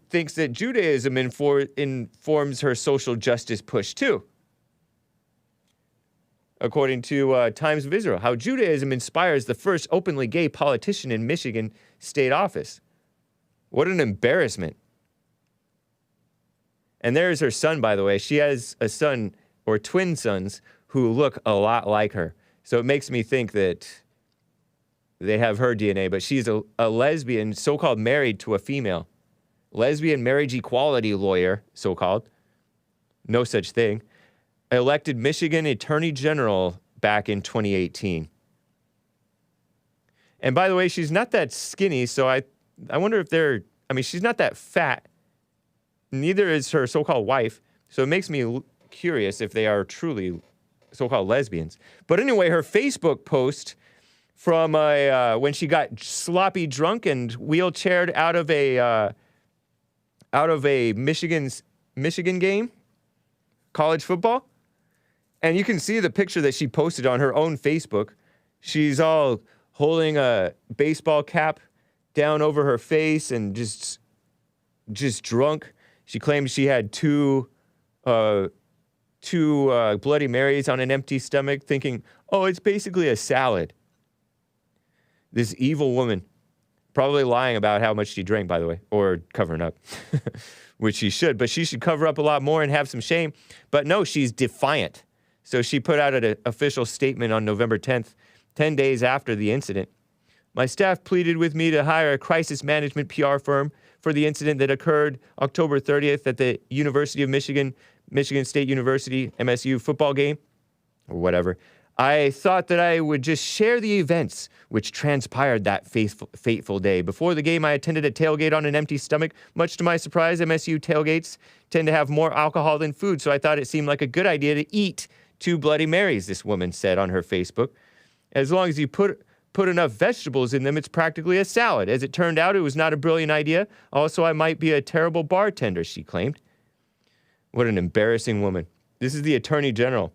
thinks that Judaism informs her social justice push too. According to Times of Israel, how Judaism inspires the first openly gay politician in Michigan state office. What an embarrassment. And there's her son, by the way. She has a son, or twin sons, who look a lot like her. So it makes me think that they have her DNA, but she's a lesbian, so-called married to a female. Lesbian marriage equality lawyer, so-called. No such thing. Elected Michigan Attorney General back in 2018. And by the way, she's not that skinny, so I wonder if she's not that fat. Neither is her so-called wife, so it makes me curious if they are truly so-called lesbians. But anyway, her Facebook post from when she got sloppy drunk and wheelchaired out of a Michigan game, college football. And you can see the picture that she posted on her own Facebook. She's all holding a baseball cap down over her face and just drunk. She claims she had two Bloody Marys on an empty stomach, thinking, oh, it's basically a salad. This evil woman, probably lying about how much she drank, by the way, or covering up, which she should. But she should cover up a lot more and have some shame. But no, she's defiant. So she put out an official statement on November 10th, 10 days after the incident. My staff pleaded with me to hire a crisis management PR firm for the incident that occurred October 30th at the University of Michigan, Michigan State University, MSU football game, or whatever. I thought that I would just share the events which transpired that fateful day. Before the game, I attended a tailgate on an empty stomach. Much to my surprise, MSU tailgates tend to have more alcohol than food, so I thought it seemed like a good idea to eat 2 Bloody Marys, this woman said on her Facebook. As long as you put enough vegetables in them, it's practically a salad. As it turned out, it was not a brilliant idea. Also, I might be a terrible bartender, she claimed. What an embarrassing woman. This is the Attorney General.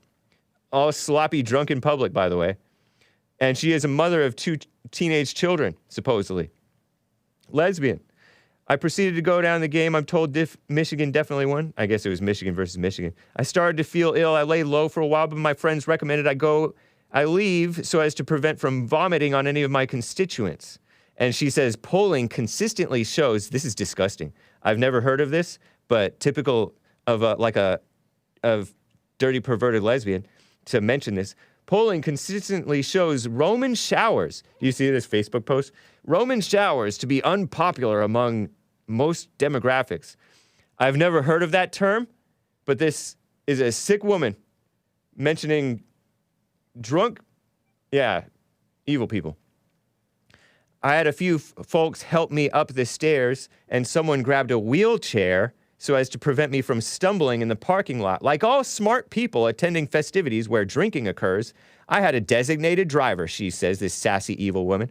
All sloppy drunk in public, by the way. And she is a mother of 2 teenage children, supposedly. Lesbian. I proceeded to go down the game. I'm told Michigan definitely won. I guess it was Michigan versus Michigan. I started to feel ill. I lay low for a while, but my friends recommended I leave so as to prevent from vomiting on any of my constituents. And she says, polling consistently shows, this is disgusting. I've never heard of this, but typical of of dirty perverted lesbian to mention this. Polling consistently shows Roman showers. Do you see this Facebook post? Roman showers to be unpopular among most demographics. I've never heard of that term, but this is a sick woman mentioning drunk, evil people. I had a few folks help me up the stairs, and someone grabbed a wheelchair so as to prevent me from stumbling in the parking lot. Like all smart people attending festivities where drinking occurs, I had a designated driver, she says, this sassy evil woman.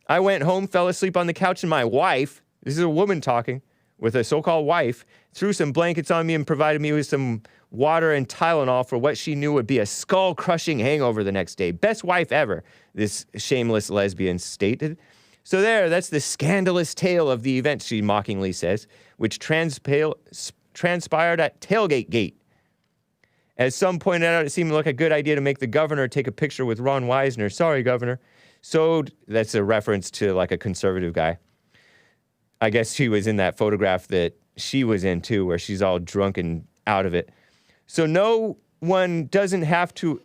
I went home, fell asleep on the couch, and my wife, this is a woman talking, with a so-called wife, threw some blankets on me and provided me with some water and Tylenol for what she knew would be a skull-crushing hangover the next day. Best wife ever, this shameless lesbian stated. So that's the scandalous tale of the event, she mockingly says, which transpired at Tailgate Gate. As some pointed out, it seemed like a good idea to make the governor take a picture with Ron Wisner. Sorry, governor. So that's a reference to like a conservative guy. I guess he was in that photograph that she was in too, where she's all drunk and out of it. So one doesn't have to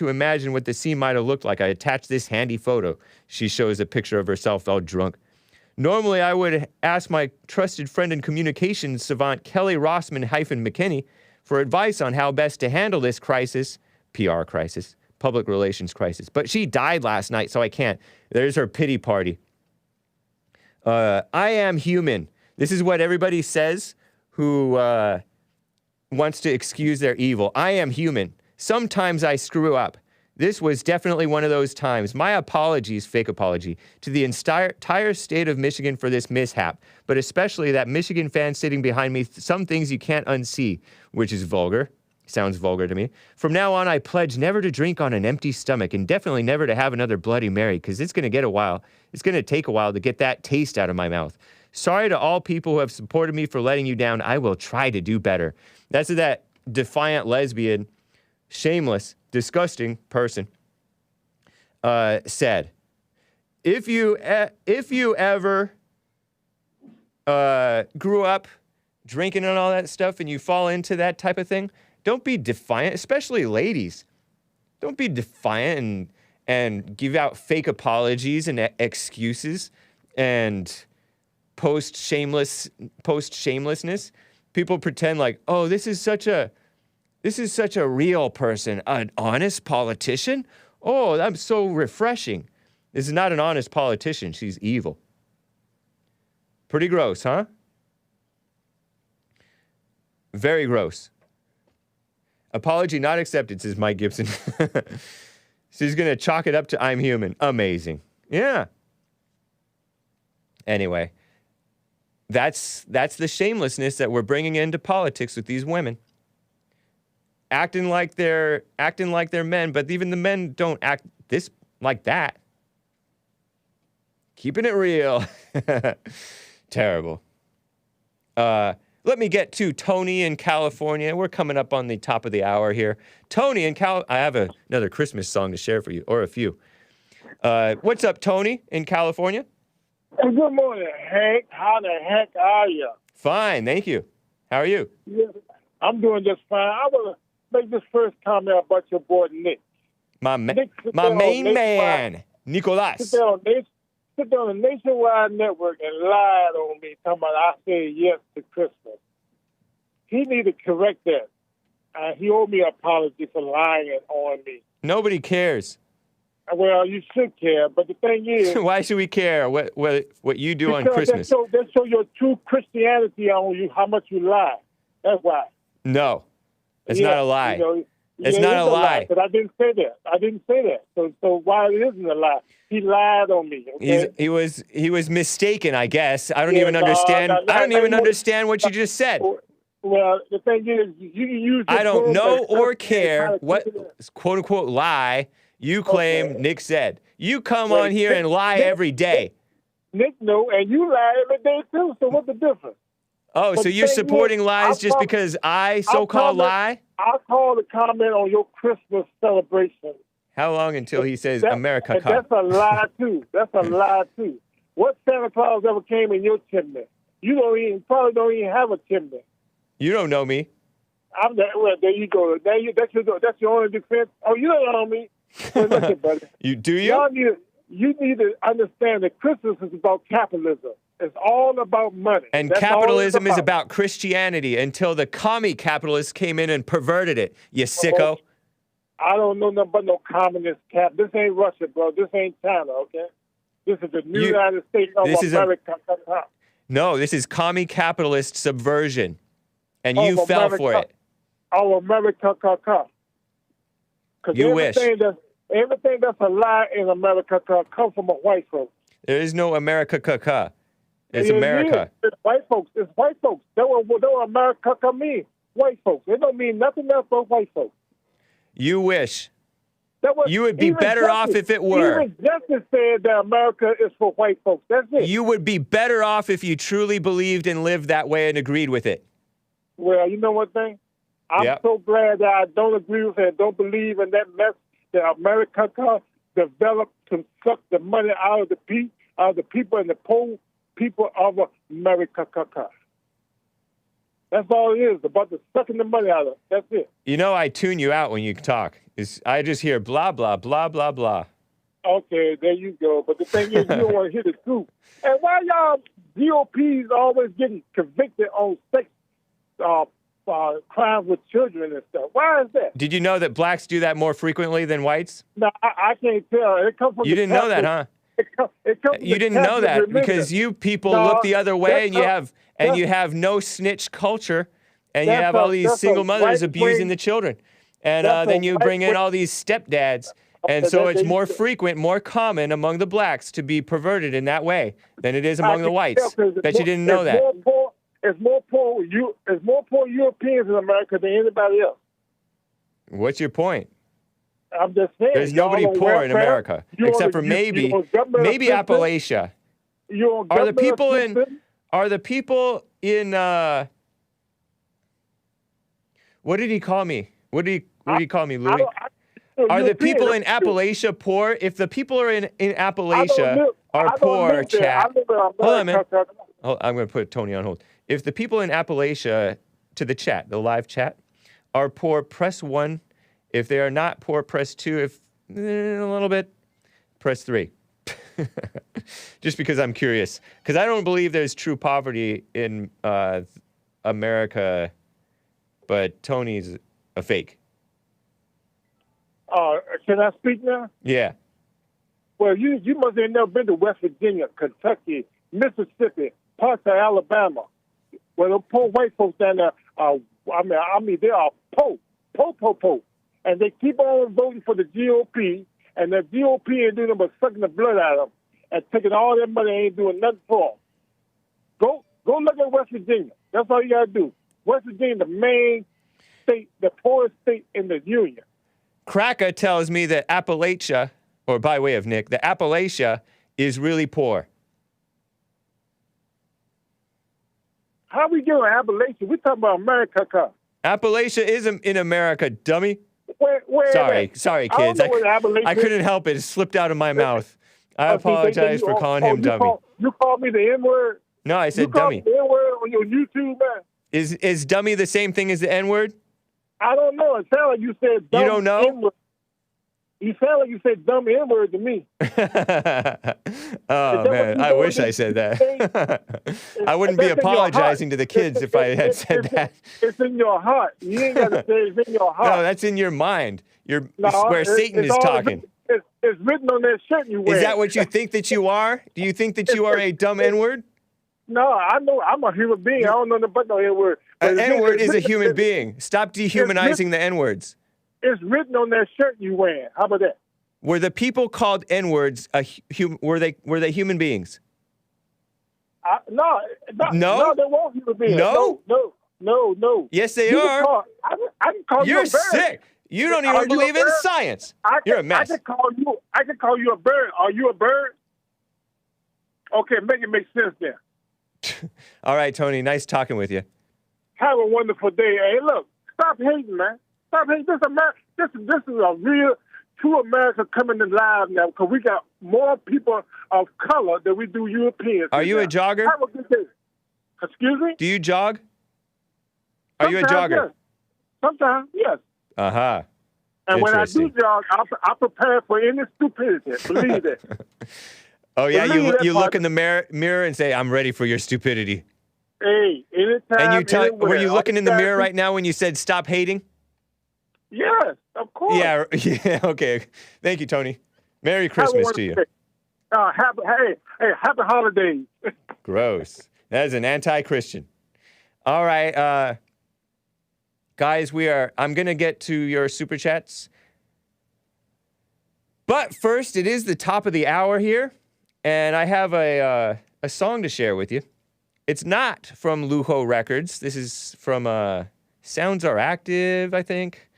imagine what the scene might have looked like. I attached this handy photo. She shows a picture of herself all drunk. Normally, I would ask my trusted friend and communications savant, Kelly Rossman-McKinney, for advice on how best to handle this crisis, PR crisis, public relations crisis. But she died last night, so I can't. There's her pity party. I am human. This is what everybody says who wants to excuse their evil. I am human. Sometimes I screw up. This was definitely one of those times. My apologies, fake apology, to the entire state of Michigan for this mishap, but especially that Michigan fan sitting behind me, some things you can't unsee, which is vulgar. Sounds vulgar to me. From now on, I pledge never to drink on an empty stomach and definitely never to have another Bloody Mary, because it's going to get a while. It's going to take a while to get that taste out of my mouth. Sorry to all people who have supported me for letting you down. I will try to do better. That's what that defiant lesbian, shameless, disgusting person said. If you ever grew up drinking and all that stuff and you fall into that type of thing, don't be defiant, especially ladies. Don't be defiant and give out fake apologies and excuses and post shamelessness. People pretend like, oh, this is such a real person, an honest politician. Oh, that's so refreshing. This is not an honest politician. She's evil. Pretty gross, huh? Very gross. Apology not accepted, says Mike Gibson. She's going to chalk it up to I'm human. Amazing. Yeah. Anyway, that's the shamelessness that we're bringing into politics with these women. Acting like they're men, but even the men don't act like that. Keeping it real. Terrible. Let me get to Tony in California. We're coming up on the top of the hour here. Tony in I have another Christmas song to share for you, or a few. What's up, Tony in California? Hey, good morning, Hank. How the heck are you? Fine, thank you. How are you? Yeah, I'm doing just fine. I want to make this first comment about your boy Nick. My main man, Nicholas. Sit down on the Nationwide Network and lied on me, talking about I said yes to Christmas. He need to correct that. He owed me an apology for lying on me. Nobody cares. Well, you should care, but the thing is... Why should we care what you do on Christmas? That show your true Christianity on you, how much you lie. That's why. No, it's not a lie. It's not a lie. But I didn't say that. So why it isn't a lie? He lied on me. Okay? He was mistaken, I guess. I don't even understand. I don't even understand what you just said. Well, the thing is, you use... I don't know or care what quote unquote lie you claim Nick said. You come on here and lie every day. Nick, no, and you lie every day too. So what's the difference? Oh, so you're supporting lies just because I so-called lie? I'll call the comment on your Christmas celebration. How long until he says America Cup? That's a lie too. That's a lie too. What Santa Claus ever came in your chimney? You probably don't even have a chimney. You don't know me. Well, there you go. That's your only defense. Oh, you don't know me. Well, listen, buddy. You need to understand that Christmas is about capitalism. It's all about money. And that's capitalism is about Christianity until the commie capitalists came in and perverted it, you sicko. I don't know nothing but no communist cap. This ain't Russia, bro. This ain't China, okay? This is the United States of America. No, this is commie capitalist subversion. And you fell for it. Oh, America. You wish. Everything that's a lie in America comes from a white folks. There is no America. It's America. It's white folks. That's what America mean. White folks. It don't mean nothing else but white folks. You wish. You would be better off if it were. Even Justice said that America is for white folks. That's it. You would be better off if you truly believed and lived that way and agreed with it. Well, you know what thing? I'm so glad that I don't agree with it and don't believe in that mess that America developed to suck the money out of the people and the poor people of America. That's all it is, about the sucking the money out of it. That's it. You know, I tune you out when you talk. I just hear blah, blah, blah, blah, blah. Okay, there you go. But the thing is, you don't want to hear the truth. And why y'all GOPs always getting convicted on sex crimes with children and stuff? Why is that? Did you know that blacks do that more frequently than whites? No, I can't tell. It comes from You didn't know that, huh? You didn't know that because you people look the other way, and you have no snitch culture, and you have all these single mothers abusing the children, and then you bring in all these stepdads, and so it's more frequent, more common among the blacks to be perverted in that way than it is among the whites. Bet you didn't know that. It's more poor Europeans in America than anybody else. What's your point? I'm just saying. There's nobody poor in America, except for maybe Appalachia. Are the people in what did he call me? What did he call me, Louis? Are the people in Appalachia poor? If the people are in Appalachia are poor, chat. Hold on, man. I'm going to put Tony on hold. If the people in Appalachia, to the chat, the live chat, are poor, press 1. If they are not poor, press 2. If a little bit, press 3. Just because I'm curious. Because I don't believe there's true poverty in America, but Tony's a fake. Can I speak now? Yeah. Well, you must have never been to West Virginia, Kentucky, Mississippi, parts of Alabama. Well, the poor white folks down there, they are poor. And they keep on voting for the GOP, and the GOP ain't doing nothing but sucking the blood out of them and taking all their money and ain't doing nothing for them. Go look at West Virginia. That's all you got to do. West Virginia, the main state, the poorest state in the union. Cracker tells me that Appalachia, or by way of Nick, that Appalachia is really poor. How we get on Appalachia? We talking about America. Appalachia is in America, dummy. Where Sorry, kids. I couldn't help it. It slipped out of my mouth. I apologize for calling him dummy. You called me the N-word? No, I said dummy. You called me the N-word on your YouTube, man? Is dummy the same thing as the N-word? I don't know. It sounded like you said dumb. You don't know? N-word. You sound like you said dumb N-word to me. Oh, man. I wish I said that. I wouldn't be apologizing to the kids if I had said that. It's in your heart. You ain't got to say it's in your heart. No, that's in your mind. Where Satan is talking. It's written on that shirt you wear. Is that what you think that you are? Do you think that you are a dumb N-word? No, I know I'm a human being. I don't know nothing but no N-word. An N-word is a human being. Stop dehumanizing the N-words. It's written on that shirt you wear. How about that? Were the people called N-words were they human beings? No, they weren't human beings. No. Yes, they are. I can call you a bird. You're sick. You don't even believe in science. You're a mess. I can call you a bird. Are you a bird? Okay, make it make sense then. All right, Tony. Nice talking with you. Have a wonderful day. Hey, look, stop hating, man. Stop hating. This is a real true America coming to live now because we got more people of color than we do Europeans. Are you a jogger? Have a good day. Excuse me? Do you jog? Are you a jogger? Yes. Sometimes, yes. Uh-huh. And when I do jog, I prepare for any stupidity. Believe it. Oh, yeah? You look in the mirror and say, I'm ready for your stupidity. Hey, anytime, And were you looking in the mirror right now when you said stop hating? Yes, of course. Yeah, okay. Thank you, Tony. Merry Christmas to you. Happy holidays. Gross. That is an anti-Christian. All right, guys, I'm going to get to your super chats. But first, it is the top of the hour here, and I have a song to share with you. It's not from LOUIE Records. This is from Sounds Are Active, I think.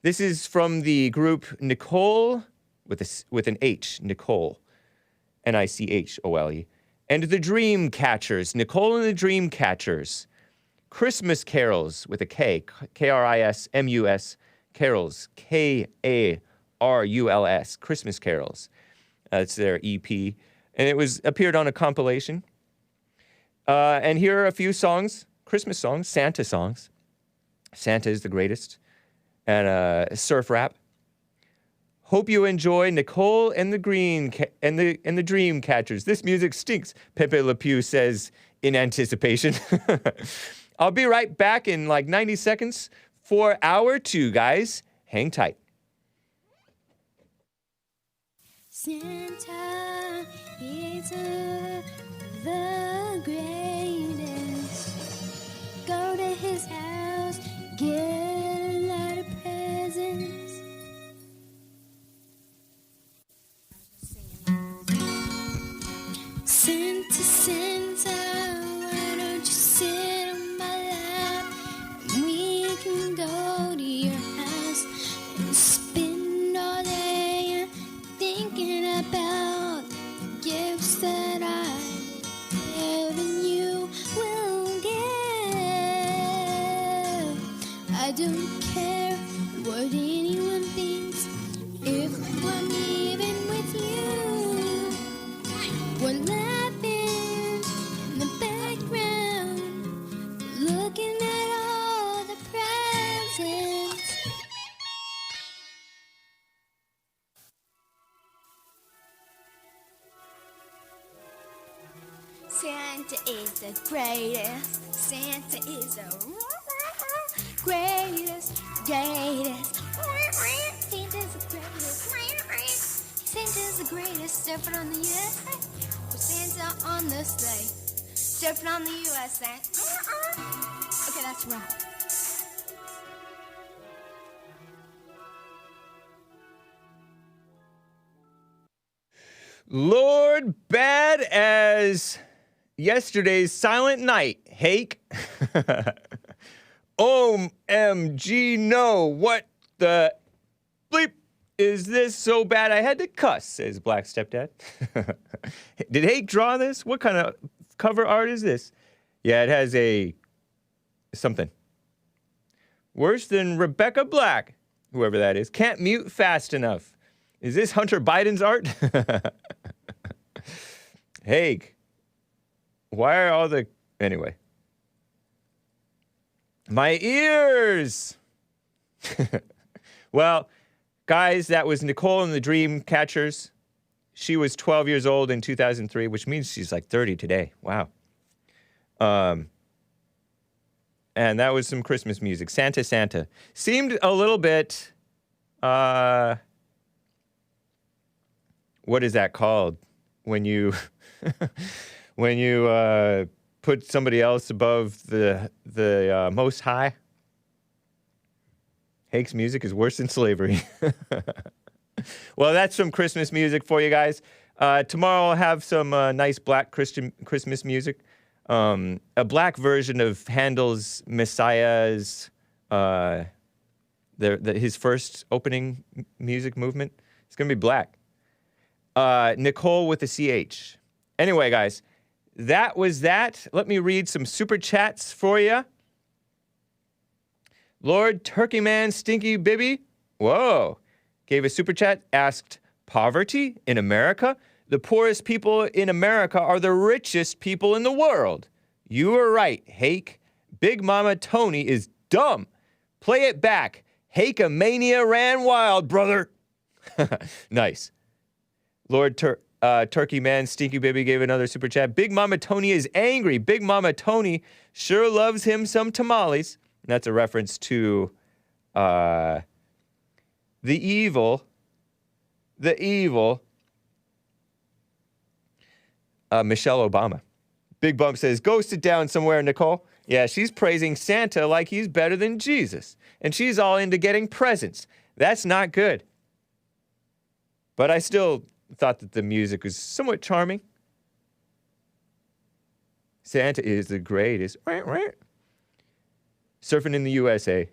This is from the group Nichole with an H, Nichole, Nichole, and the Dreamcatchers, Nichole and the Dreamcatchers, Christmas Carols with a K, Krismus, Carols, Karuls, Christmas Carols. It's their EP, and it appeared on a compilation. And here are a few songs, Christmas songs, Santa songs. Santa is the greatest. And surf rap. Hope you enjoy Nichole and the Dreamcatchers. This music stinks, Pepe Le Pew says in anticipation. I'll be right back in like 90 seconds for hour 2, guys. Hang tight. Santa is the greatest. Go to his house, get a lot of presents. Santa, Santa, why don't you sit on my lap? And we can go to your house and spend all day thinking about the gifts that I've given you will give. I don't care what anyone thinks if I'm even with you. We're laughing in the background, looking at all the presents. Santa is the greatest. Santa is the greatest, greatest. Santa's the greatest. Santa's the greatest. Surfing on the USA. With Santa on the sleigh. Surfing on the USA. Okay, that's right. Lord, bad as yesterday's Silent Night, Hake. OMG, no, what the bleep is this so bad I had to cuss, says Black Stepdad. Did Hake draw this? What kind of cover art is this? Yeah, it has a something. Worse than Rebecca Black, whoever that is. Can't mute fast enough. Is this Hunter Biden's art? Hake, why are all the... Anyway. My ears! Well, guys, that was Nichole and the Dreamcatchers. She was 12 years old in 2003, which means she's like 30 today. Wow. And that was some Christmas music. Santa, Santa. Seemed a little bit... what is that called? When you... when you put somebody else above the Most High. Hake's music is worse than slavery. Well, that's some Christmas music for you guys. Tomorrow I'll have some nice black Christmas music. A black version of Handel's Messiah's, his first opening music movement. It's going to be black. Nichole with a CH. Anyway, guys, that was that. Let me read some super chats for you. Lord Turkey Man Stinky Bibby, whoa, gave a super chat, asked, poverty in America? The poorest people in America are the richest people in the world. You were right, Hake. Big Mama Tony is dumb. Play it back. Hake-a-mania ran wild, brother. Nice. Lord Turkey Man Stinky Baby gave another super chat. Big Mama Tony is angry. Big Mama Tony sure loves him some tamales. And that's a reference to the evil Michelle Obama. Big Bump says, go sit down somewhere, Nichole. Yeah, she's praising Santa like he's better than Jesus. And she's all into getting presents. That's not good. But I still thought that the music was somewhat charming. Santa is the greatest. Surfing in the USA.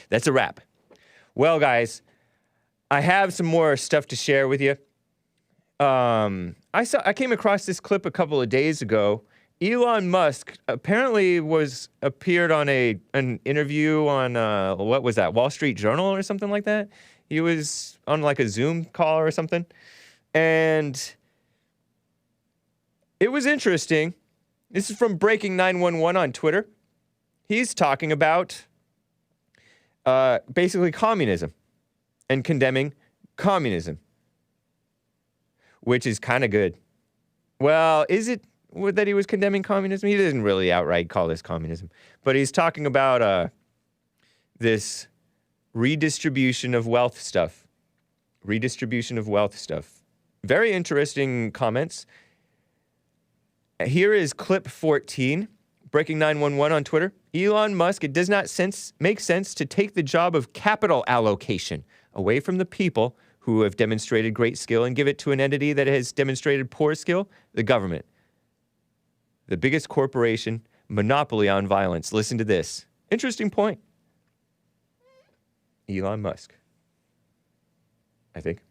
That's a wrap. Well, guys, I have some more stuff to share with you. I came across this clip a couple of days ago. Elon Musk apparently appeared on an interview on what was that, Wall Street Journal or something like that. He was on like a Zoom call or something, and it was interesting This is from Breaking 911 on Twitter. He's talking about basically communism and condemning communism, which is kind of good. Well, is it that he was condemning communism? He didn't really outright call this communism, but he's talking about this redistribution of wealth stuff. Redistribution of wealth stuff. Very interesting comments. Here is clip 14, Breaking 911 on Twitter. Elon Musk, it does not make sense to take the job of capital allocation away from the people who have demonstrated great skill and give it to an entity that has demonstrated poor skill, the government. The biggest corporation, monopoly on violence. Listen to this. Interesting point. Elon Musk. I think.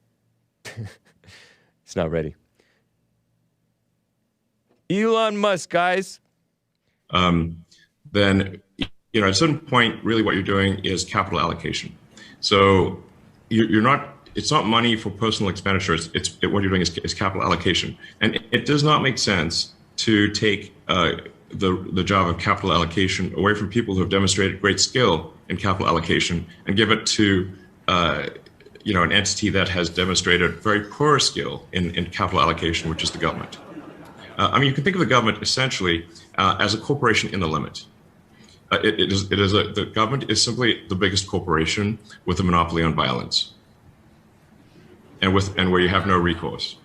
It's not ready. Elon Musk, guys. Then, at a certain point, really what you're doing is capital allocation. So you're not, it's not money for personal expenditures. What you're doing is capital allocation. And it does not make sense to take the job of capital allocation away from people who have demonstrated great skill in capital allocation and give it to an entity that has demonstrated very poor skill in capital allocation, which is the government. You can think of the government essentially as a corporation in the limit. The government is simply the biggest corporation with a monopoly on violence, and where you have no recourse.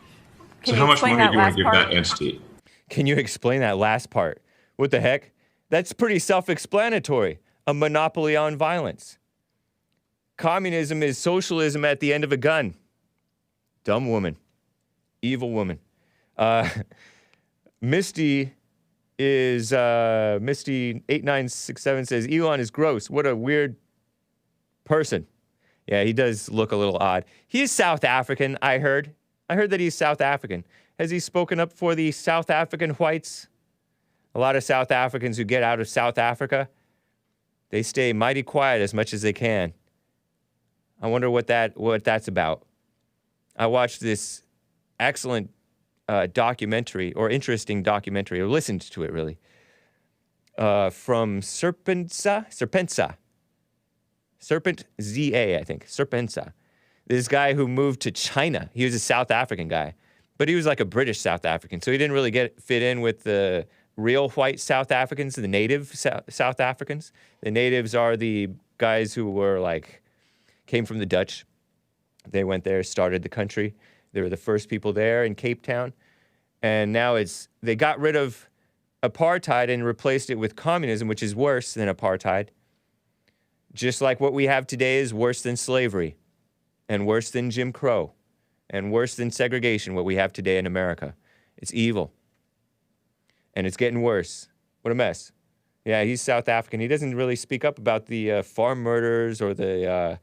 So how much money do you want to give that entity? Can you explain that last part? What the heck? That's pretty self-explanatory. A monopoly on violence. Communism is socialism at the end of a gun. Dumb woman. Evil woman. Misty 8967 says, Elon is gross. What a weird person. Yeah, he does look a little odd. He's South African, I heard. I heard that he's South African. Has he spoken up for the South African whites? A lot of South Africans who get out of South Africa, they stay mighty quiet as much as they can. I wonder what that's about. I watched this excellent documentary, or interesting documentary, or listened to it really, from Serpent ZA, I think. Serpensa. This guy who moved to China. He was a South African guy, but he was like a British South African, so he didn't really fit in with the real white South Africans, the native South Africans. The natives are the guys who were came from the Dutch. They went there, started the country. They were the first people there in Cape Town. And now they got rid of apartheid and replaced it with communism, which is worse than apartheid. Just like what we have today is worse than slavery, and worse than Jim Crow, and worse than segregation, what we have today in America. It's evil. And it's getting worse. What a mess. Yeah, he's South African. He doesn't really speak up about the farm murders or the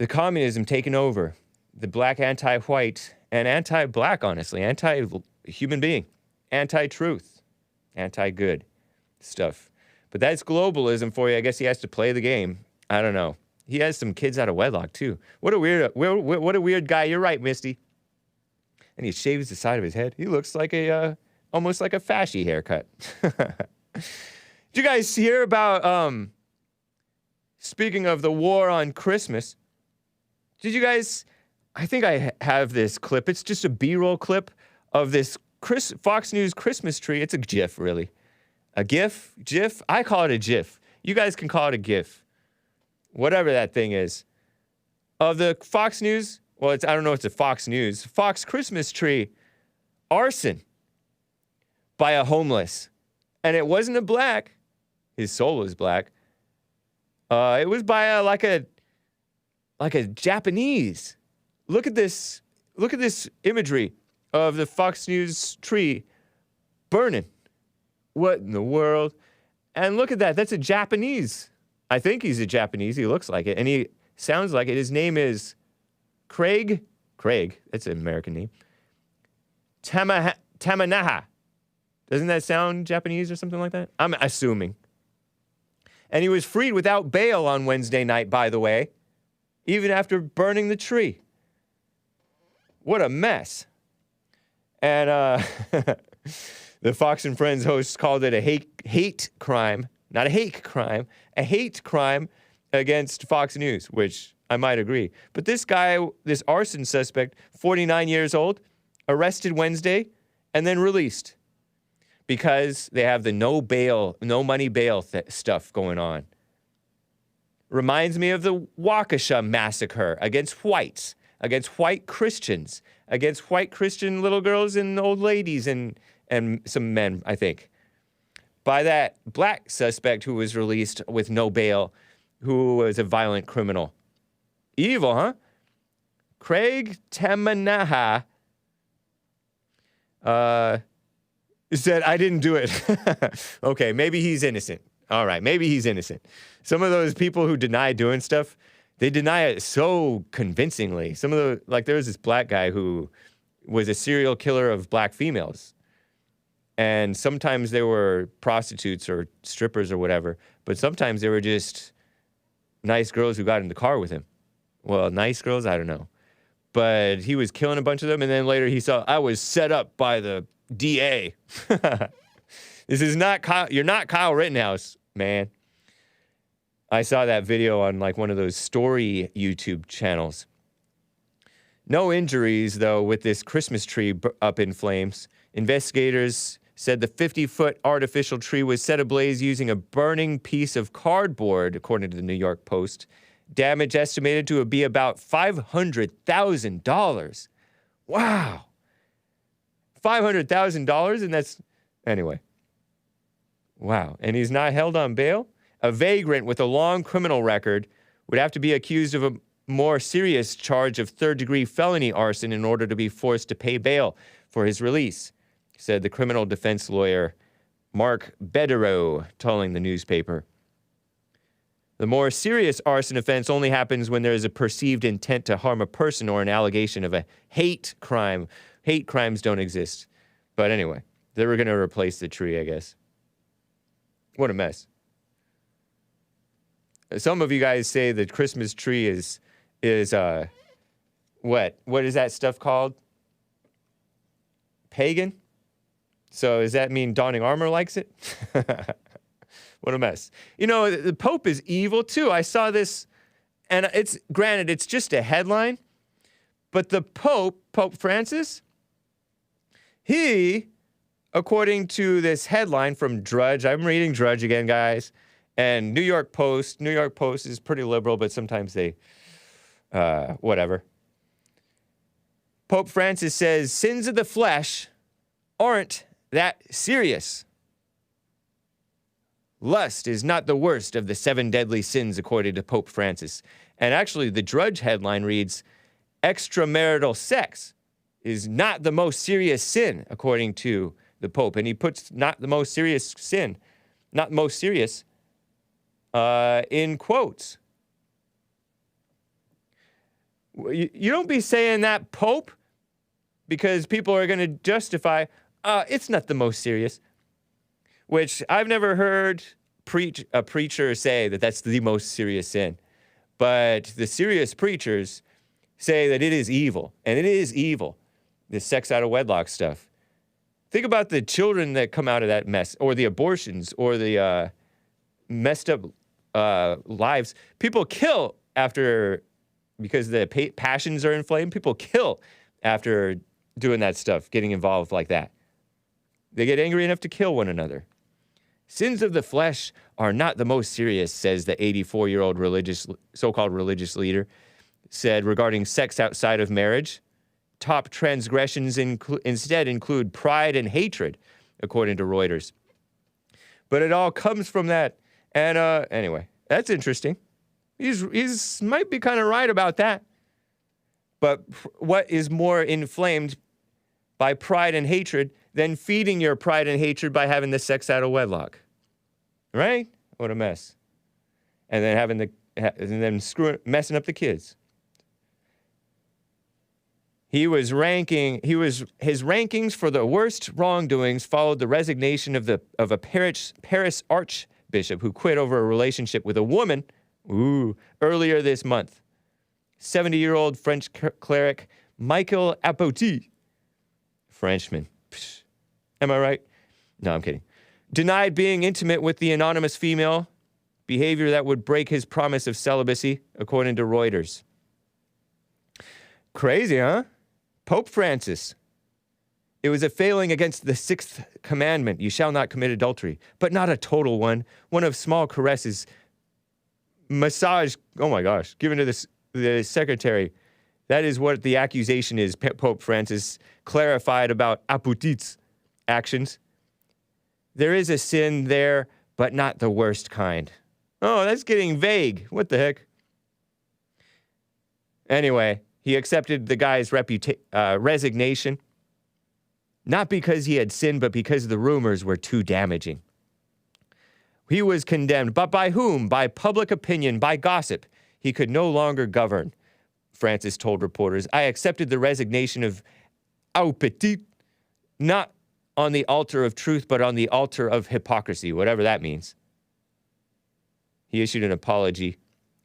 communism taking over. The black anti-white and anti-black, honestly, anti-human being, anti-truth, anti-good stuff. But that's globalism for you. I guess he has to play the game. I don't know. He has some kids out of wedlock, too. What a weird guy. You're right, Misty. And he shaves the side of his head. He looks like almost like a fashy haircut. Did you guys hear about, speaking of the war on Christmas, did you guys, I think I have this clip. It's just a B-roll clip of this Fox News Christmas tree. It's a GIF, really. A GIF? GIF? I call it a GIF. You guys can call it a GIF. Whatever that thing is. Of the Fox News, well, I don't know if it's a Fox News. Fox Christmas tree arson by a homeless. And it wasn't a black. His soul was black. It was by like a Japanese. Look at this imagery of the Fox News tree burning. What in the world? And look at that. That's a Japanese. I think he's a Japanese. He looks like it. And he sounds like it. His name is Craig. That's an American name. Tamanaha. Doesn't that sound Japanese or something like that? I'm assuming. And he was freed without bail on Wednesday night, by the way, even after burning the tree. What a mess. And The Fox and Friends host called it a hate crime, not a hate crime, a hate crime against Fox News, which I might agree. But this guy, this arson suspect, 49 years old, arrested Wednesday and then released because they have the no money bail stuff going on. Reminds me of the Waukesha massacre against whites, against white Christians, against white Christian little girls and old ladies and some men, I think, by that black suspect who was released with no bail, who was a violent criminal. Evil, huh? Craig Tamanaha said, I didn't do it. Okay, maybe he's innocent. All right, maybe he's innocent. Some of those people who deny doing stuff, they deny it so convincingly. Some of the, like, there was this black guy who was a serial killer of black females. And sometimes they were prostitutes or strippers or whatever, but sometimes they were just nice girls who got in the car with him. Well, nice girls, I don't know. But he was killing a bunch of them, and then later he saw, I was set up by the DA. This is not Kyle, you're not Kyle Rittenhouse, man. I saw that video on like one of those story YouTube channels. No injuries, though, with this Christmas tree up in flames. Investigators said the 50-foot artificial tree was set ablaze using a burning piece of cardboard, according to the New York Post. Damage estimated to be about $500,000. Wow. $500,000, and that's... Anyway. Wow. And he's not held on bail? A vagrant with a long criminal record would have to be accused of a more serious charge of third-degree felony arson in order to be forced to pay bail for his release, said the criminal defense lawyer Mark Bederow, telling the newspaper. The more serious arson offense only happens when there is a perceived intent to harm a person or an allegation of a hate crime. Hate crimes don't exist. But anyway, they were going to replace the tree, I guess. What a mess. Some of you guys say the Christmas tree is what? What is that stuff called? Pagan? So does that mean Dawning Armor likes it? What a mess. You know, the Pope is evil too. I saw this, and it's, granted, it's just a headline, but the Pope Francis, he, according to this headline from Drudge, I'm reading Drudge again, guys, and New York Post is pretty liberal, but sometimes they, whatever. Pope Francis says, sins of the flesh aren't that serious. Lust is not the worst of the 7 deadly sins, according to Pope Francis. And actually, the Drudge headline reads, extramarital sex is not the most serious sin, according to the Pope. And he puts not the most serious sin, not most serious, in quotes. You don't be saying that, Pope, because people are going to justify, it's not the most serious. Which I've never heard a preacher say that that's the most serious sin. But the serious preachers say that it is evil. And it is evil, this sex out of wedlock stuff. Think about the children that come out of that mess, or the abortions, or the messed up lives. People kill after, because the passions are inflamed, people kill after doing that stuff, getting involved like that. They get angry enough to kill one another. Sins of the flesh are not the most serious, says the 84-year-old so-called religious leader, said regarding sex outside of marriage. Top transgressions instead include pride and hatred, according to Reuters. But it all comes from that. And anyway, that's interesting. He's might be kind of right about that. But what is more inflamed by pride and hatred than feeding your pride and hatred by having the sex out of wedlock? Right? What a mess. And then messing up the kids. His rankings for the worst wrongdoings followed the resignation of a Paris archbishop who quit over a relationship with a woman earlier this month. 70-year-old French cleric Michael Apothy. Frenchman. Psh, am I right? No, I'm kidding. Denied being intimate with the anonymous female, behavior that would break his promise of celibacy, according to Reuters. Crazy, huh? Pope Francis. It was a failing against the 6th commandment, you shall not commit adultery, but not a total one of small caresses, massage, oh my gosh, given to the secretary. That is what the accusation is, Pope Francis clarified about aputit's actions. There is a sin there, but not the worst kind. Oh, that's getting vague. What the heck? Anyway, he accepted the guy's resignation, not because he had sinned, but because the rumors were too damaging. He was condemned, but by whom? By public opinion, by gossip. He could no longer govern, Francis told reporters. I accepted the resignation of au petit, not on the altar of truth, but on the altar of hypocrisy, whatever that means. He issued an apology.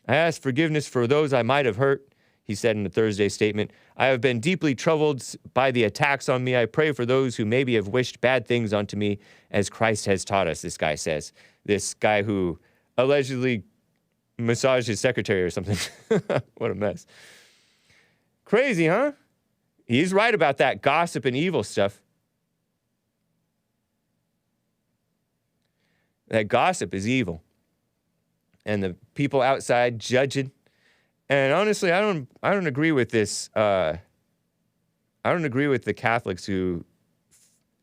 I asked forgiveness for those I might have hurt, he said in a Thursday statement. I have been deeply troubled by the attacks on me. I pray for those who maybe have wished bad things onto me, as Christ has taught us, this guy says. This guy who allegedly massaged his secretary or something. What a mess. Crazy, huh? He's right about that gossip and evil stuff. That gossip is evil. And the people outside judging. And honestly, I don't agree with this. I don't agree with the Catholics who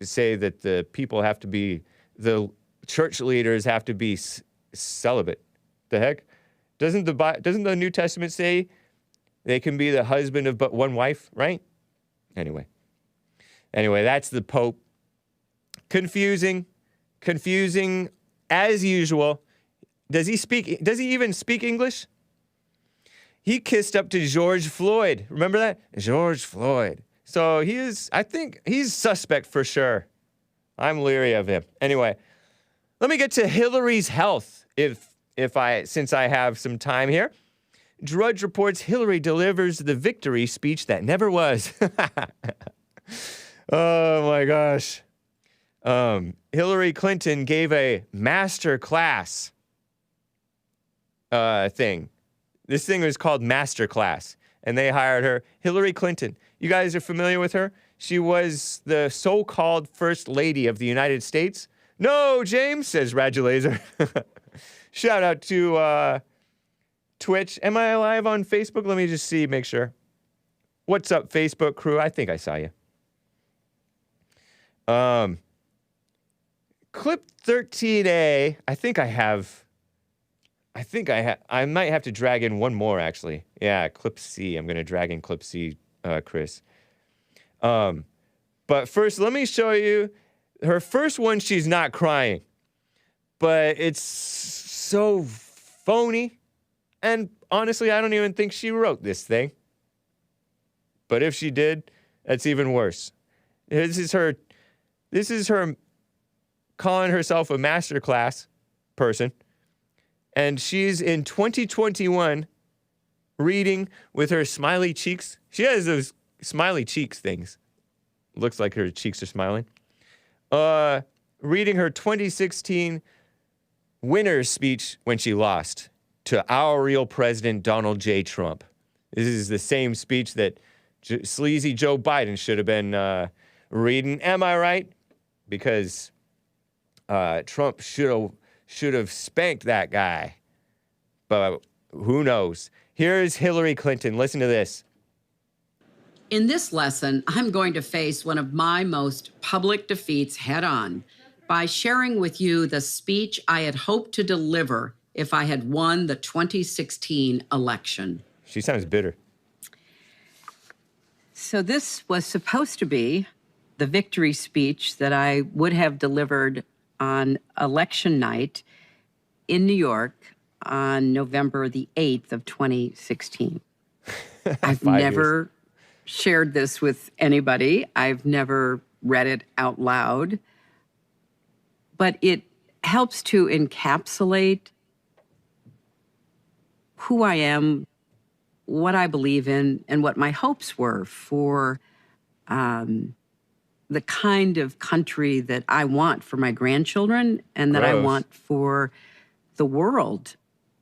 say that the people have to be, the church leaders have to be celibate. The heck? Doesn't the New Testament say they can be the husband of but one wife, right? Anyway, that's the Pope. Confusing as usual. Does he even speak English? He kissed up to George Floyd. Remember that? George Floyd. So I think he's suspect for sure. I'm leery of him. Anyway, let me get to Hillary's health since I have some time here. Drudge reports Hillary delivers the victory speech that never was. Oh my gosh. Hillary Clinton gave a master class thing. This thing was called Master Class, and they hired her. Hillary Clinton. You guys are familiar with her? She was the so-called First Lady of the United States. No, James, says Radulaser. Shout out to Twitch. Am I live on Facebook? Let me just see, make sure. What's up, Facebook crew? I think I saw you. Clip 13A. I might have to drag in one more, actually. Yeah, clip C. I'm going to drag in clip C, Chris. But first, let me show you her first one. She's not crying, but it's so phony. And honestly, I don't even think she wrote this thing. But if she did, that's even worse. This is her calling herself a masterclass person. And she's in 2021 reading with her smiley cheeks. She has those smiley cheeks things. Looks like her cheeks are smiling. Reading her 2016 winner's speech when she lost to our real president, Donald J. Trump. This is the same speech that sleazy Joe Biden should have been reading. Am I right? Because Trump should have spanked that guy. But who knows? Here's Hillary Clinton. Listen to this. In this lesson, I'm going to face one of my most public defeats head on by sharing with you the speech I had hoped to deliver if I had won the 2016 election. She sounds bitter. So this was supposed to be the victory speech that I would have delivered on election night in New York on November the 8th of 2016. I've never shared this with anybody. I've never read it out loud. But it helps to encapsulate who I am, what I believe in, and what my hopes were for the kind of country that I want for my grandchildren and that I Gross. want for the world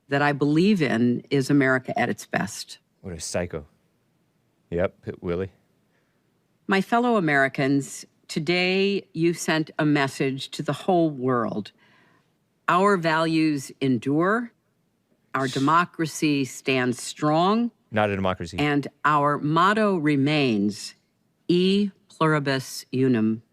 that I believe in is America at its best. What a psycho. Yep, hit Willie. My fellow Americans, today you sent a message to the whole world. Our values endure, our democracy stands strong, Not a democracy. and our motto remains, e pluribus unum,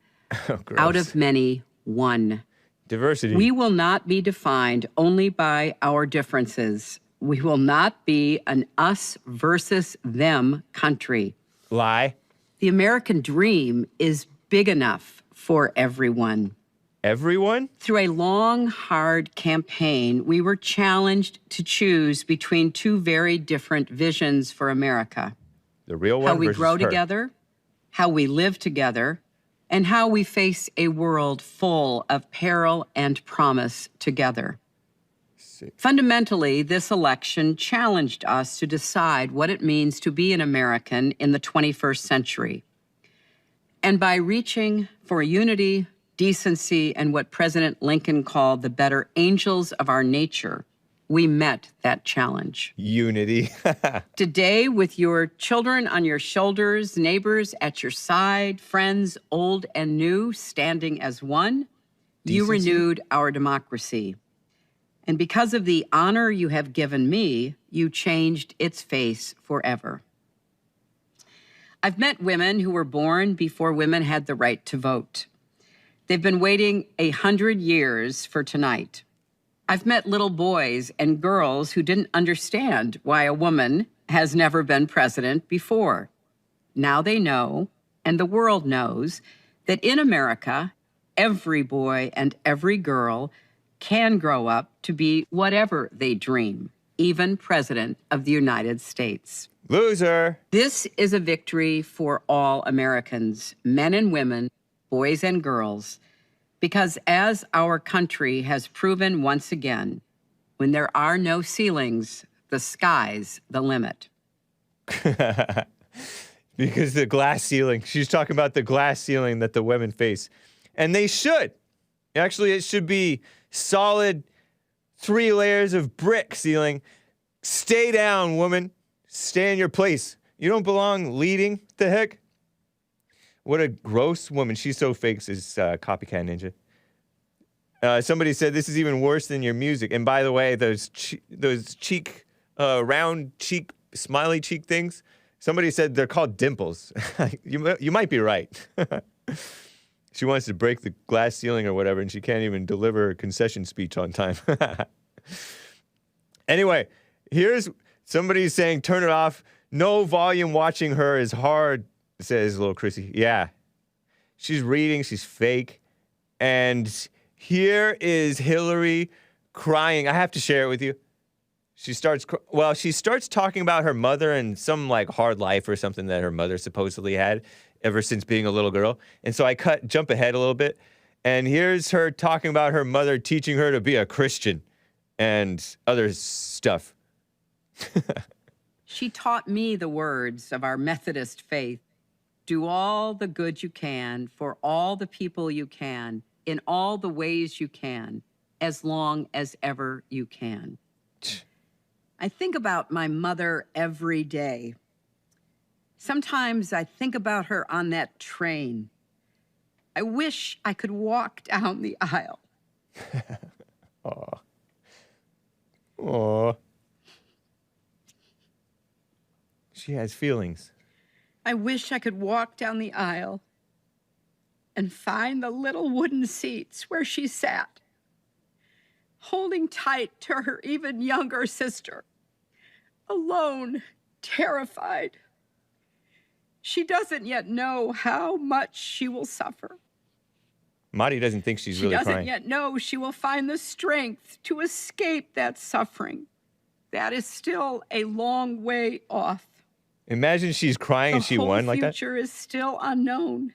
Oh, gross. out of many, one. Diversity. We will not be defined only by our differences. We will not be an us versus them country. Lie. The American dream is big enough for everyone. Everyone? Through a long, hard campaign, we were challenged to choose between two very different visions for America. The real one How we versus grow her. together, how we live together, and how we face a world full of peril and promise together. Fundamentally, this election challenged us to decide what it means to be an American in the 21st century. And by reaching for unity, decency, and what President Lincoln called the better angels of our nature, we met that challenge. Unity. Today, with your children on your shoulders, neighbors at your side, friends old and new standing as one, you Decency. renewed our democracy. And because of the honor you have given me, you changed its face forever. I've met women who were born before women had the right to vote. They've been waiting 100 years for tonight. I've met little boys and girls who didn't understand why a woman has never been president before. Now they know, and the world knows, that in America, every boy and every girl can grow up to be whatever they dream, even President of the United States. Loser. This is a victory for all Americans, men and women, boys and girls, because as our country has proven once again, when there are no ceilings, the sky's the limit. Because the glass ceiling. She's talking about the glass ceiling that the women face. And they should. Actually, it should be solid 3 layers of brick ceiling. Stay down, woman. Stay in your place. You don't belong leading. What the heck? What a gross woman. She's so fake, says Copycat Ninja. Somebody said this is even worse than your music. And by the way, those cheek, round cheek, smiley cheek things, somebody said they're called dimples. You might be right. She wants to break the glass ceiling or whatever, and she can't even deliver a concession speech on time. Anyway, here's somebody saying, turn it off. No volume watching her is hard, says little Chrissy. Yeah. She's reading. She's fake. And here is Hillary crying. I have to share it with you. She starts talking about her mother and some like hard life or something that her mother supposedly had ever since being a little girl. And so I jump ahead a little bit. And here's her talking about her mother teaching her to be a Christian and other stuff. She taught me the words of our Methodist faith. Do all the good you can for all the people you can, in all the ways you can, as long as ever you can. I think about my mother every day. Sometimes I think about her on that train. I wish I could walk down the aisle. Aw. Aw. She has feelings. I wish I could walk down the aisle and find the little wooden seats where she sat, holding tight to her even younger sister, alone, terrified. She doesn't yet know how much she will suffer. Marty doesn't think she's really She doesn't crying. yet know she will find the strength to escape that suffering. That is still a long way off. Imagine she's crying and she won like The that. whole future is still unknown.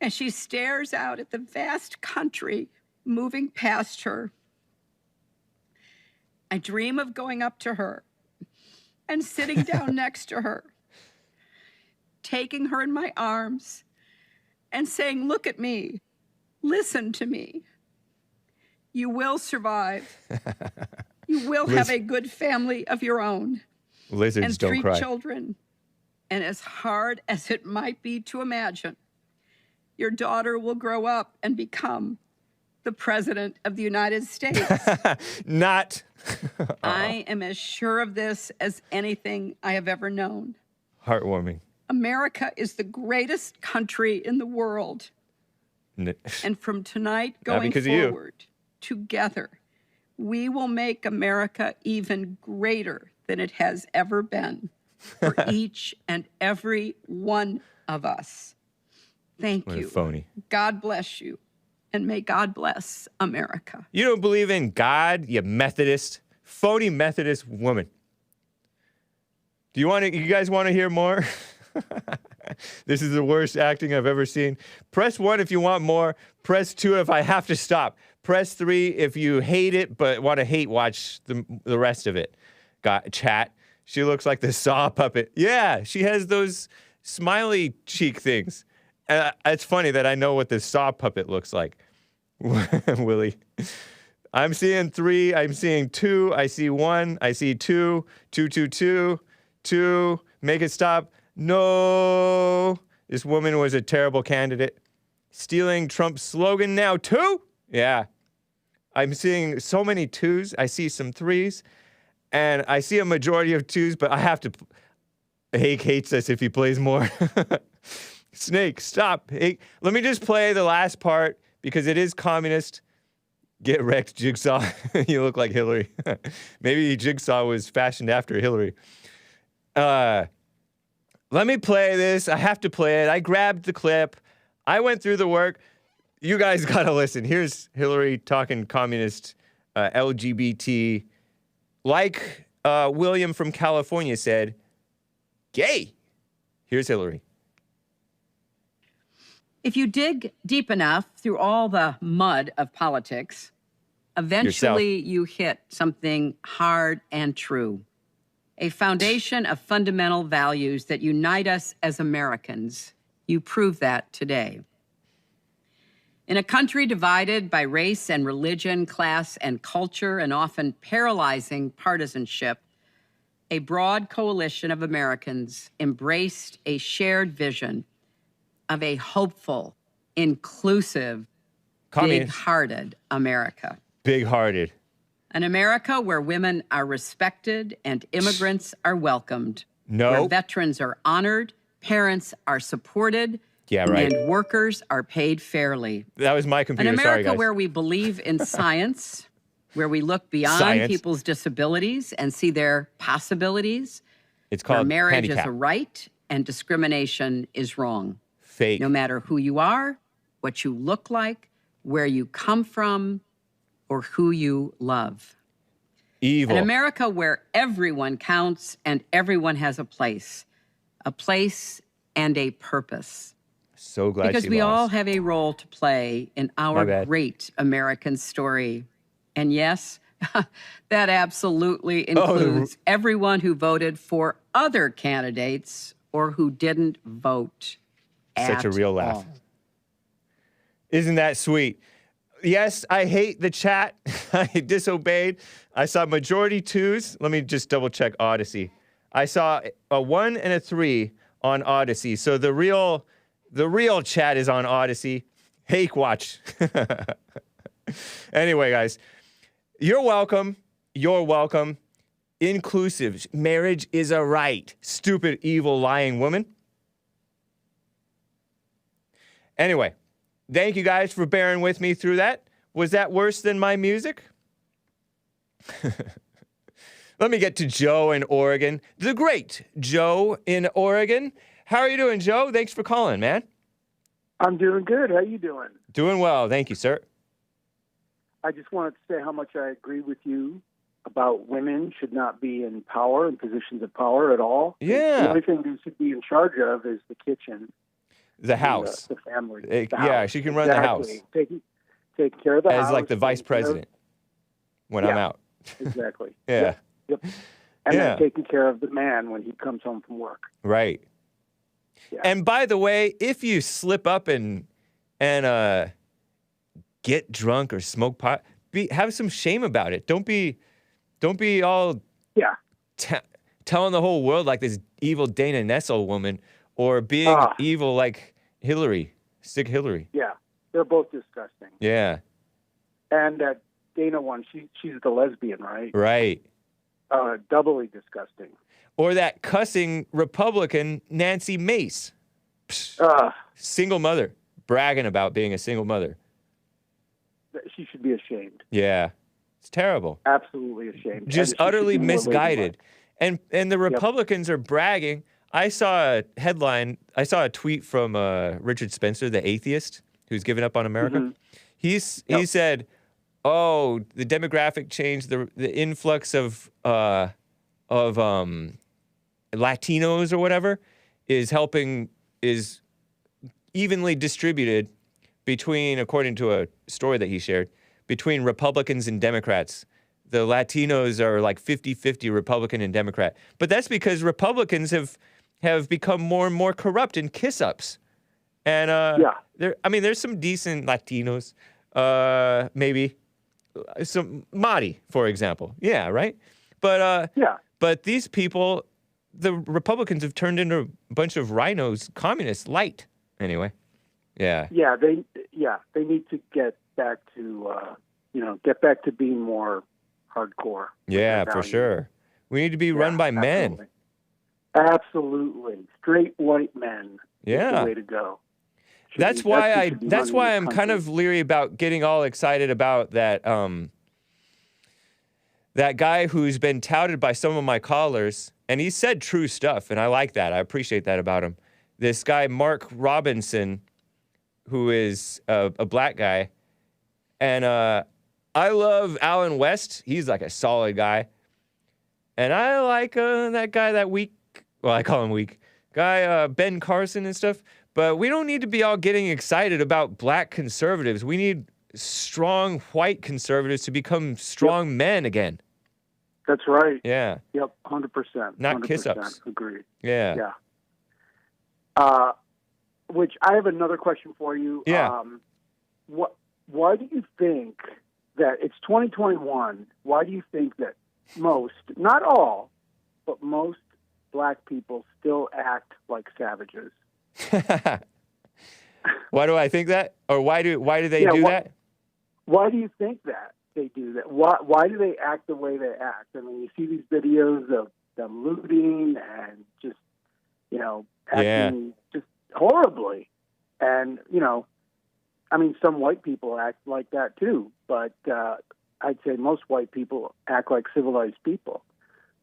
As she stares out at the vast country moving past her, I dream of going up to her and sitting down next to her, taking her in my arms and saying, look at me, listen to me. You will survive. You will have a good family of your own. Lizards and don't 3 cry. children. And as hard as it might be to imagine, your daughter will grow up and become the President of the United States. Not. I am as sure of this as anything I have ever known. Heartwarming. America is the greatest country in the world. And from tonight going forward, together, we will make America even greater than it has ever been for each and every one of us. Thank you. Phony. God bless you. And may God bless America. You don't believe in God, you Methodist, phony Methodist woman. Do you guys want to hear more? This is the worst acting I've ever seen. Press 1 if you want more. Press 2 if I have to stop. Press 3 if you hate it but want to hate watch the rest of it. Chat. She looks like the Saw puppet. Yeah, she has those smiley cheek things. It's funny that I know what the Saw puppet looks like. Willie. I'm seeing 3. I'm seeing 2. I see 1. I see 2. 2, 2, 2. 2. Make it stop. No. This woman was a terrible candidate. Stealing Trump's slogan now. 2? Yeah. I'm seeing so many 2s. I see some 3s. And I see a majority of 2s, but I have to... Hake hates us if he plays more. Snake, stop. Hake. Let me just play the last part because it is communist. Get wrecked, Jigsaw. You look like Hillary. Maybe Jigsaw was fashioned after Hillary. Let me play this. I have to play it. I grabbed the clip. I went through the work. You guys got to listen. Here's Hillary talking communist, LGBT. Like William from California said, gay. Here's Hillary. If you dig deep enough through all the mud of politics, eventually you hit something hard and true. A foundation of fundamental values that unite us as Americans. You prove that today. In a country divided by race and religion, class and culture, and often paralyzing partisanship, a broad coalition of Americans embraced a shared vision of a hopeful, inclusive, big-hearted America. Big-hearted. An America where women are respected and immigrants are welcomed. No. Where veterans are honored, parents are supported, and workers are paid fairly. That was my computer. An America Sorry, guys. where we believe in science, where we look beyond people's disabilities and see their possibilities. It's called where marriage handicap. is a right and discrimination is wrong. Fake. No matter who you are, what you look like, where you come from, or who you love. Evil. An America where everyone counts and everyone has a place and a purpose. So glad because she we lost. all have a role to play in our great American story. And yes, that absolutely includes everyone who voted for other candidates or who didn't vote Such a real laugh. all. Isn't that sweet? Yes, I hate the chat. I disobeyed. I saw majority 2s. Let me just double check Odyssey. I saw a 1 and a 3 on Odyssey. So the real chat is on Odyssey. Hake watch. Anyway, guys, you're welcome. You're welcome. Inclusive. Marriage is a right. Stupid, evil, lying woman. Anyway, thank you guys for bearing with me through that. Was that worse than my music? Let me get to Joe in Oregon. The great Joe in Oregon. How are you doing, Joe? Thanks for calling, man. I'm doing good. How you doing? Doing well. Thank you, sir. I just wanted to say how much I agree with you about women should not be in power and positions of power at all. Yeah. The only thing they should be in charge of is the kitchen. The house. The family. Yeah, she can run the house. Taking care of the house. As like the vice president when I'm out. Exactly. Yeah. Yep. And then taking care of the man when he comes home from work. Right. Yeah. And by the way, if you slip up and get drunk or smoke pot, have some shame about it. Don't be all telling the whole world like this evil Dana Nessel woman, or being evil like Hillary, sick Hillary. Yeah, they're both disgusting. Yeah. And that Dana one, she's the lesbian, right? Right. Doubly disgusting. Or that cussing Republican Nancy Mace. Single mother, bragging about being a single mother. She should be ashamed. Yeah. It's terrible. Absolutely ashamed. Just utterly misguided. And the Republicans are bragging. I saw a headline, I saw a tweet from Richard Spencer, the atheist, who's given up on America. Mm-hmm. He said, oh, the demographic change, the influx of Latinos or whatever is evenly distributed between, according to a story that he shared, between Republicans and Democrats. The Latinos are like 50-50 Republican and Democrat. But that's because Republicans have become more and more corrupt and kiss-ups. And there's some decent Latinos, maybe. Some Mahdi, for example. Yeah, right? But but these people, the Republicans have turned into a bunch of rhinos, communists, light. Anyway. Yeah. Yeah, they need to get back to being more hardcore. Yeah, for sure. We need to be run by men. Absolutely. Straight white men. Yeah. Is the way to go. That's why I'm kind of leery about getting all excited about that that guy who's been touted by some of my callers, and he said true stuff, and I like that. I appreciate that about him. This guy, Mark Robinson, who is a black guy, and I love Alan West. He's like a solid guy. And I like that guy, that weak, well, I call him weak, guy, Ben Carson and stuff. But we don't need to be all getting excited about black conservatives. We need strong white conservatives to become strong men again. That's right. Yeah. Yep, 100%. Not kiss-ups. Agreed. Yeah. Yeah. Which I have another question for you. Yeah. Why do you think that it's 2021? Why do you think that most, not all, but most black people still act like savages? Why do I think that? Or why do they do that? Why do you think that they do that? Why do they act the way they act? I mean, you see these videos of them looting and just, acting just horribly. And, I mean, some white people act like that too, but I'd say most white people act like civilized people.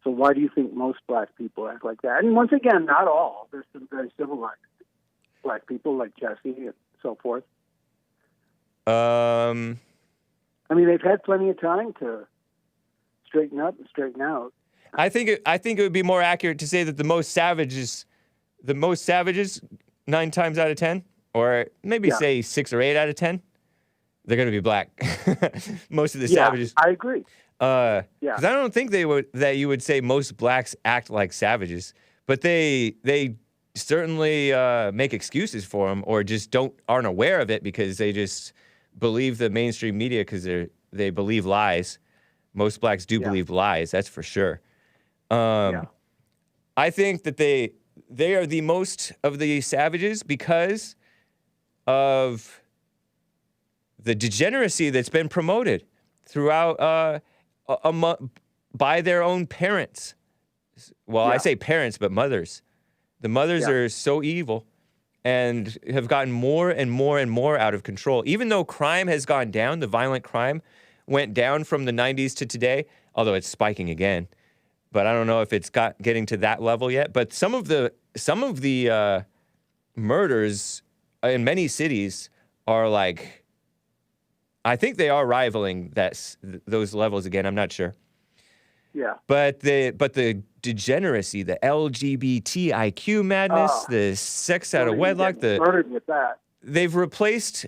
So why do you think most black people act like that? And once again, not all. There's some very civilized black people like Jesse and so forth. I mean, they've had plenty of time to straighten up and straighten out. I think it would be more accurate to say that the most savages 9 times out of 10, or maybe say 6 or 8 out of 10, they're going to be black. Most of the savages. I agree. Because I don't think that you would say most blacks act like savages, but they certainly make excuses for them, or just aren't aware of it because they just believe the mainstream media because they believe lies. Most blacks do believe lies, that's for sure. I think that they are the most of the savages because of the degeneracy that's been promoted throughout by their own parents. Well, I say parents, but mothers. The mothers are so evil and have gotten more and more and more out of control. Even though crime has gone down, the violent crime went down from the 90s to today, although it's spiking again. But I don't know if it's getting to that level yet. But some of the murders in many cities are like, I think they are rivaling those levels again. I'm not sure. Yeah. But the degeneracy, the LGBTIQ madness, the sex out of wedlock, murdered with that. They've replaced.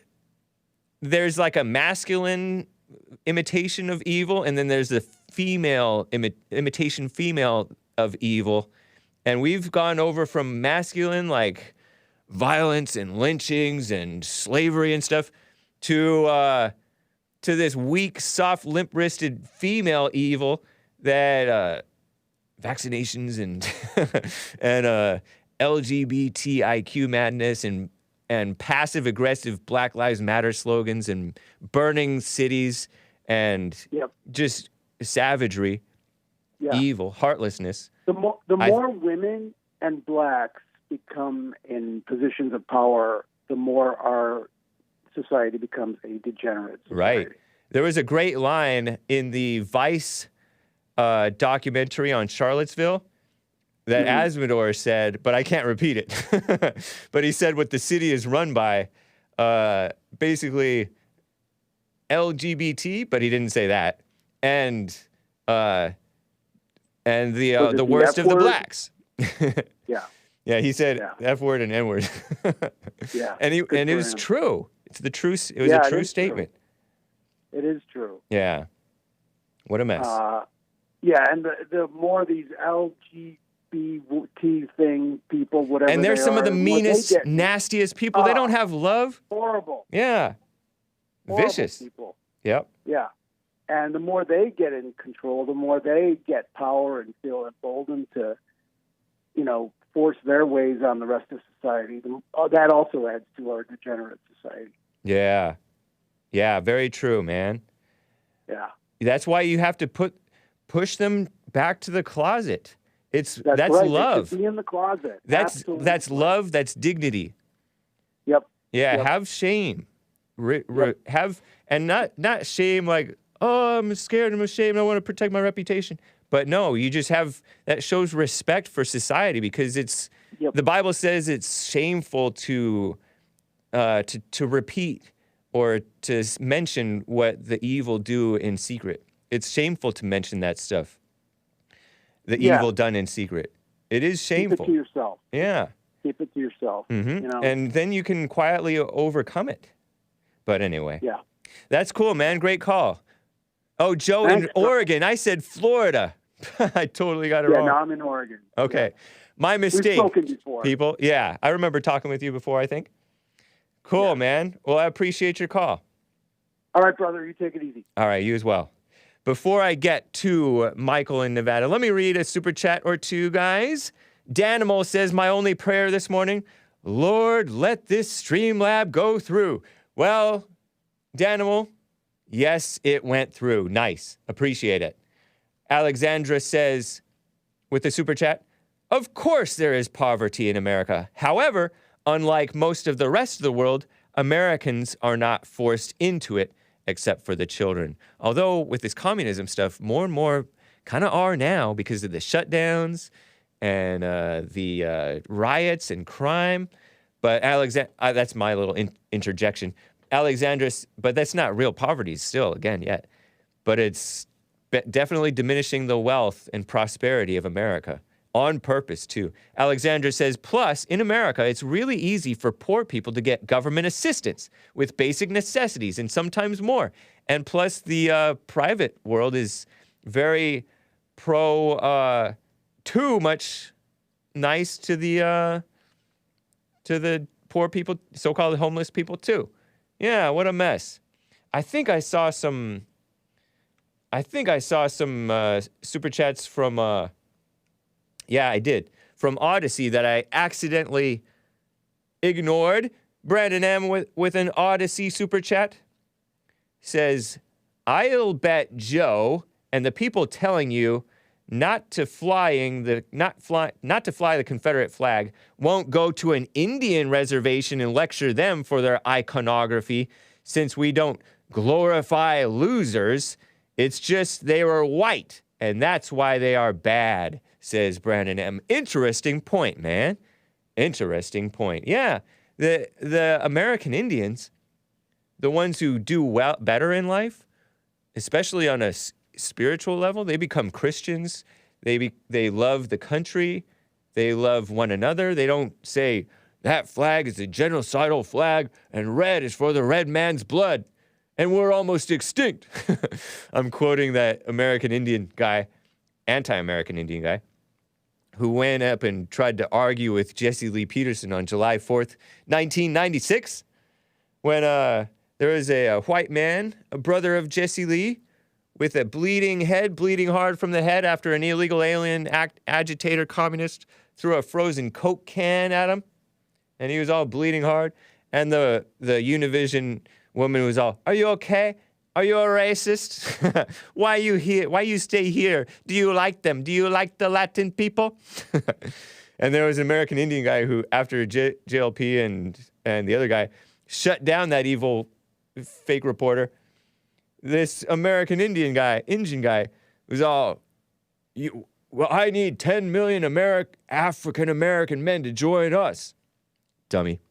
There's like a masculine imitation of evil, and then there's the female imitation female of evil, and we've gone over from masculine, like violence and lynchings and slavery and stuff to this weak, soft, limp-wristed female evil that vaccinations and and LGBTIQ madness and passive-aggressive Black Lives Matter slogans and burning cities and just savagery, evil, heartlessness. The more women and blacks become in positions of power, the more our society becomes a degenerate society. Right. There was a great line in the Vice documentary on Charlottesville that Asmodor said, but I can't repeat it. But he said what the city is run by, basically LGBT, but he didn't say that, and the worst of the blacks. Yeah, he said F word and N word. And it was true. It's the true. It was a true statement. It is true. Yeah. What a mess. And the more these LGBT thing people, whatever. And they're some of the the meanest, nastiest people. They don't have love. Horrible. Yeah. Horrible Vicious. people. Yep. Yeah. And the more they get in control, the more they get power and feel emboldened to, force their ways on the rest of society. That also adds to our degenerate society. Yeah. Yeah, very true, man. Yeah. That's why you have to push them back to the closet. That's right. love. They should be in the closet. That's love. That's dignity. Yep. Yeah. Yep. Have shame. Have and not shame like, oh, I'm scared. I'm ashamed. I want to protect my reputation. But no, you just have that shows respect for society because it's the Bible says it's shameful to repeat or to mention what the evil do in secret. It's shameful to mention that stuff. The evil done in secret. It is shameful. Keep it to yourself. Yeah. Keep it to yourself. Mm-hmm. And then you can quietly overcome it. But anyway. Yeah. That's cool, man. Great call. Oh, Joe in Oregon. I said Florida. I totally got it wrong. Yeah, no, I'm in Oregon. Okay. My mistake. We've spoken before. People. Yeah. I remember talking with you before, I think. Cool, man. Well, I appreciate your call. All right, brother. You take it easy. All right. You as well. Before I get to Michael in Nevada, let me read a super chat or two, guys. Danimal says, my only prayer this morning, Lord, let this Streamlab go through. Well, Danimal, yes, it went through. Nice. Appreciate it. Alexandra says, with the super chat, of course there is poverty in America. However, unlike most of the rest of the world, Americans are not forced into it except for the children. Although with this communism stuff, more and more kind of are now because of the shutdowns and the riots and crime. But that's my little interjection. Alexandra, but that's not real poverty still, again, yet. But it's definitely diminishing the wealth and prosperity of America. On purpose, too. Alexandra says, plus, in America, it's really easy for poor people to get government assistance with basic necessities and sometimes more. And plus, the private world is very too much nice to the poor people, so-called homeless people, too. Yeah, what a mess. I think I saw some super chats from... Yeah, I did. From Odyssey that I accidentally ignored. Brandon M. with an Odyssey super chat says, I'll bet Joe and the people telling you not to fly the Confederate flag won't go to an Indian reservation and lecture them for their iconography since we don't glorify losers. It's just they were white and that's why they are bad. Says Brandon M. Interesting point, man. Interesting point. Yeah, the American Indians, the ones who do better in life, especially on a spiritual level, they become Christians. They love the country. They love one another. They don't say, that flag is a genocidal flag and red is for the red man's blood and we're almost extinct. I'm quoting that American Indian guy, anti-American Indian guy, who went up and tried to argue with Jesse Lee Peterson on July 4th, 1996, when there was a white man, a brother of Jesse Lee, with a bleeding head, bleeding hard from the head after an illegal alien agitator communist threw a frozen Coke can at him, and he was all bleeding hard. And the Univision woman was all, "Are you okay? Are you a racist? Why are you here? Why you stay here? Do you like them? Do you like the Latin people?" And there was an American Indian guy who, after JLP and the other guy shut down that evil fake reporter, this American Indian guy was all, "Well, I need 10 million African American men to join us." Dummy.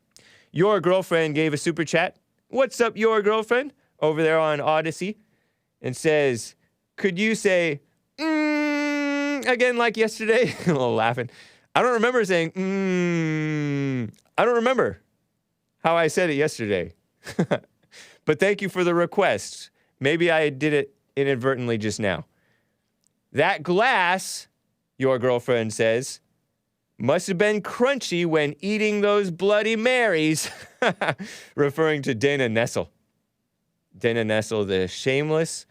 Your girlfriend gave a super chat. What's up, your girlfriend? Over there on Odyssey. And says, could you say, again like yesterday? A little laughing. I don't remember saying, I don't remember how I said it yesterday. But thank you for the request. Maybe I did it inadvertently just now. That glass, your girlfriend says, must have been crunchy when eating those Bloody Marys, referring to Dana Nessel. Dana Nessel, the shameless,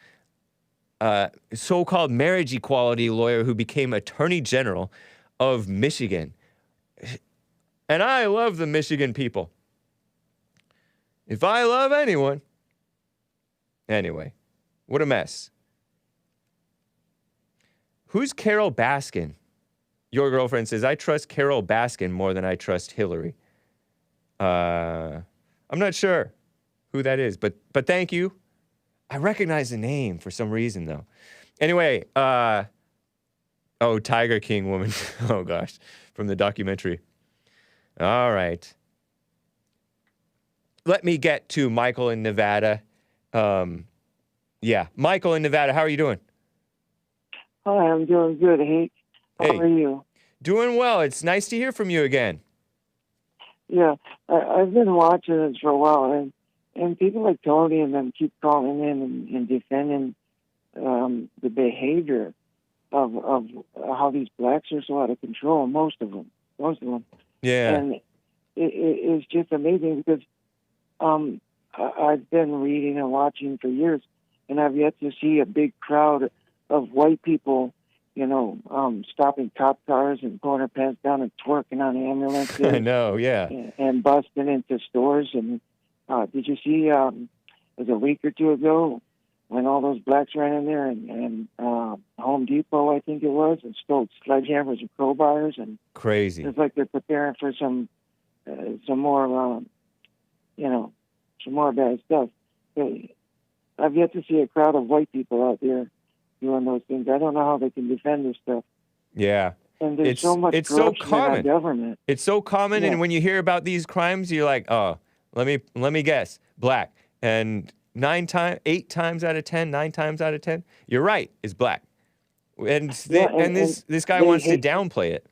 so-called marriage equality lawyer who became Attorney General of Michigan. And I love the Michigan people. If I love anyone. Anyway, what a mess. Who's Carol Baskin? Your girlfriend says, I trust Carol Baskin more than I trust Hillary. I'm not sure who that is, but thank you. I recognize the name for some reason, though. Anyway, Tiger King woman. Oh, gosh, from the documentary. All right. Let me get to Michael in Nevada. Michael in Nevada, how are you doing? Hi, I'm doing good, Hake. How are you? Doing well. It's nice to hear from you again. Yeah, I've been watching this for a while, and people like Tony and them keep calling in and defending the behavior of how these blacks are so out of control. Most of them. Yeah. And it's just amazing because I've been reading and watching for years, and I've yet to see a big crowd of white people, stopping cop cars and pulling their pants down and twerking on ambulances. I know, yeah. And busting into stores. And did you see, it was a week or two ago, when all those blacks ran in there and Home Depot, I think it was, and stole sledgehammers and crowbars. And crazy. It's like they're preparing for some more, some more bad stuff. But I've yet to see a crowd of white people out there doing those things. I don't know how they can defend this stuff. Yeah. And there's so much corruption in our government. It's so common, and when you hear about these crimes, you're like, oh, let me guess, black. And 8 times out of 10, 9 times out of 10, you're right, it's black. And this guy wants to downplay it.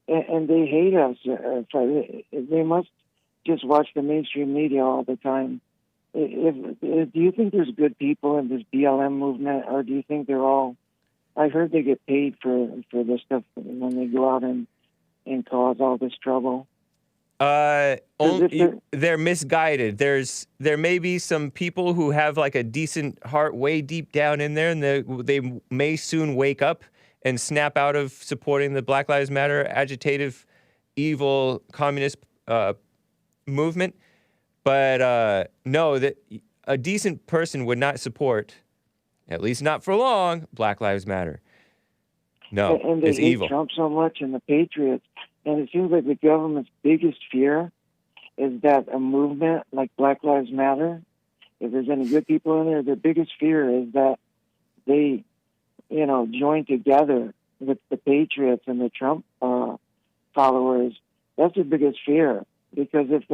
And they hate us. They must just watch the mainstream media all the time. Do you think there's good people in this BLM movement, or do you think they're all? I heard they get paid for this stuff when they go out and cause all this trouble. They're misguided. There may be some people who have like a decent heart way deep down in there, and they may soon wake up and snap out of supporting the Black Lives Matter agitative, evil communist movement. But no, that a decent person would not support, at least not for long, Black Lives Matter. No, and they it's hate evil. Trump so much and the Patriots. And it seems like the government's biggest fear is that a movement like Black Lives Matter, if there's any good people in there, their biggest fear is that they, join together with the Patriots and the Trump followers. That's their biggest fear. Because if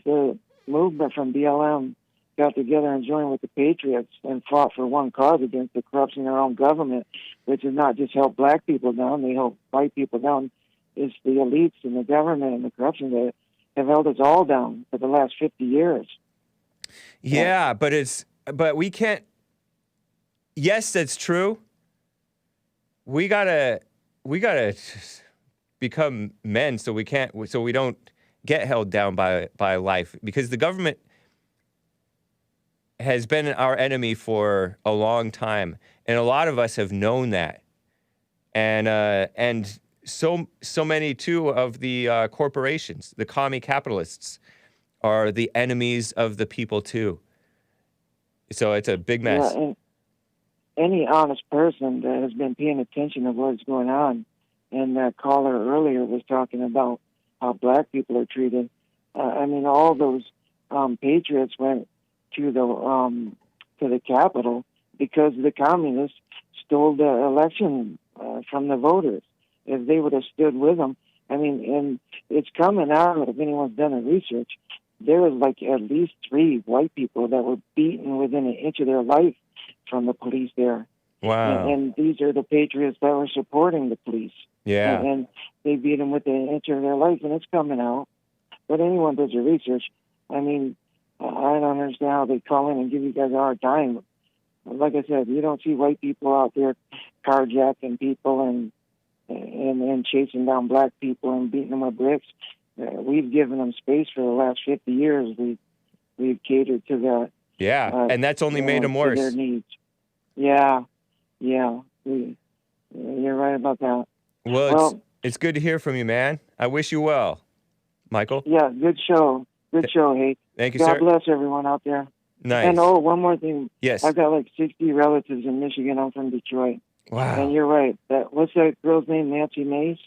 the movement from BLM got together and joined with the Patriots and fought for one cause against the corruption in their own government, which is not just help black people down, they help white people down, it's the elites and the government and the corruption that have held us all down for the last 50 years. Yeah, but we can't. Yes, that's true. We gotta we gotta become men so we don't get held down by life, because the government has been our enemy for a long time, and a lot of us have known that, and so many too of the corporations, the commie capitalists, are the enemies of the people too. So it's a big mess. Yeah, and any honest person that has been paying attention to what's going on, and that caller earlier was talking about how black people are treated. I mean, all those patriots went to the Capitol because the communists stole the election from the voters. If they would have stood with them, I mean, and it's coming out, if anyone's done the research, there was like at least 3 white people that were beaten within an inch of their life from the police there. Wow. And these are the patriots that were supporting the police. Yeah. And they beat them with an inch of their life, and it's coming out. But anyone does the research. I mean, I don't understand how they call in and give you guys a hard time. Like I said, you don't see white people out there carjacking people and chasing down black people and beating them with bricks. We've given them space for the last 50 years. We've catered to that. Yeah, and that's only made them worse. Their needs. Yeah. You're right about that. Well, it's good to hear from you, man. I wish you well, Michael. Yeah, good show. Good show, Hake. Thank you, God sir. bless everyone out there. Nice. And one more thing. Yes. I've got like 60 relatives in Michigan. I'm from Detroit. Wow. And you're right. What's that girl's name? Nancy Mace?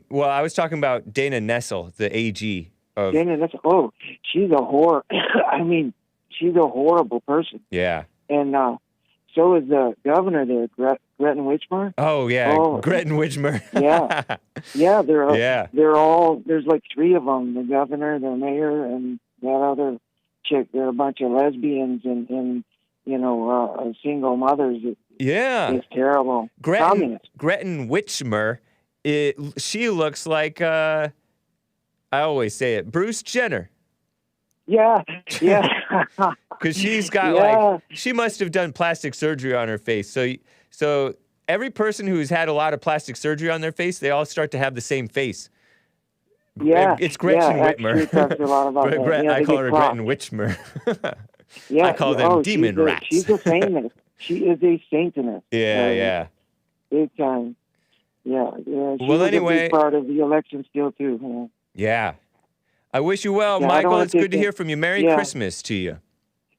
Well, I was talking about Dana Nessel, the AG of... Dana Nessel. Oh, she's a whore. I mean, she's a horrible person. Yeah. And so is the governor there, Gretchen Whitmer. Oh, yeah, Gretchen Whitmer. Yeah, they're all, there's like 3 of them, the governor, the mayor, and that other chick. They're a bunch of lesbians and single mothers. Yeah. It's terrible. Gretchen Whitmer, she looks like, I always say it, Bruce Jenner. Yeah. Because she's got she must have done plastic surgery on her face. So every person who's had a lot of plastic surgery on their face, they all start to have the same face. Yeah. It's Gretchen Whitmer. Talks a lot about that. I call her Gretchen Whitmer. I call them demon rats. She's a satanist. She is a satanist. Yeah. Big time. Yeah. She was anyway, a big part of the election still too. Yeah. I wish you well, Yeah, Michael. It's good to hear from you. Merry Christmas to you.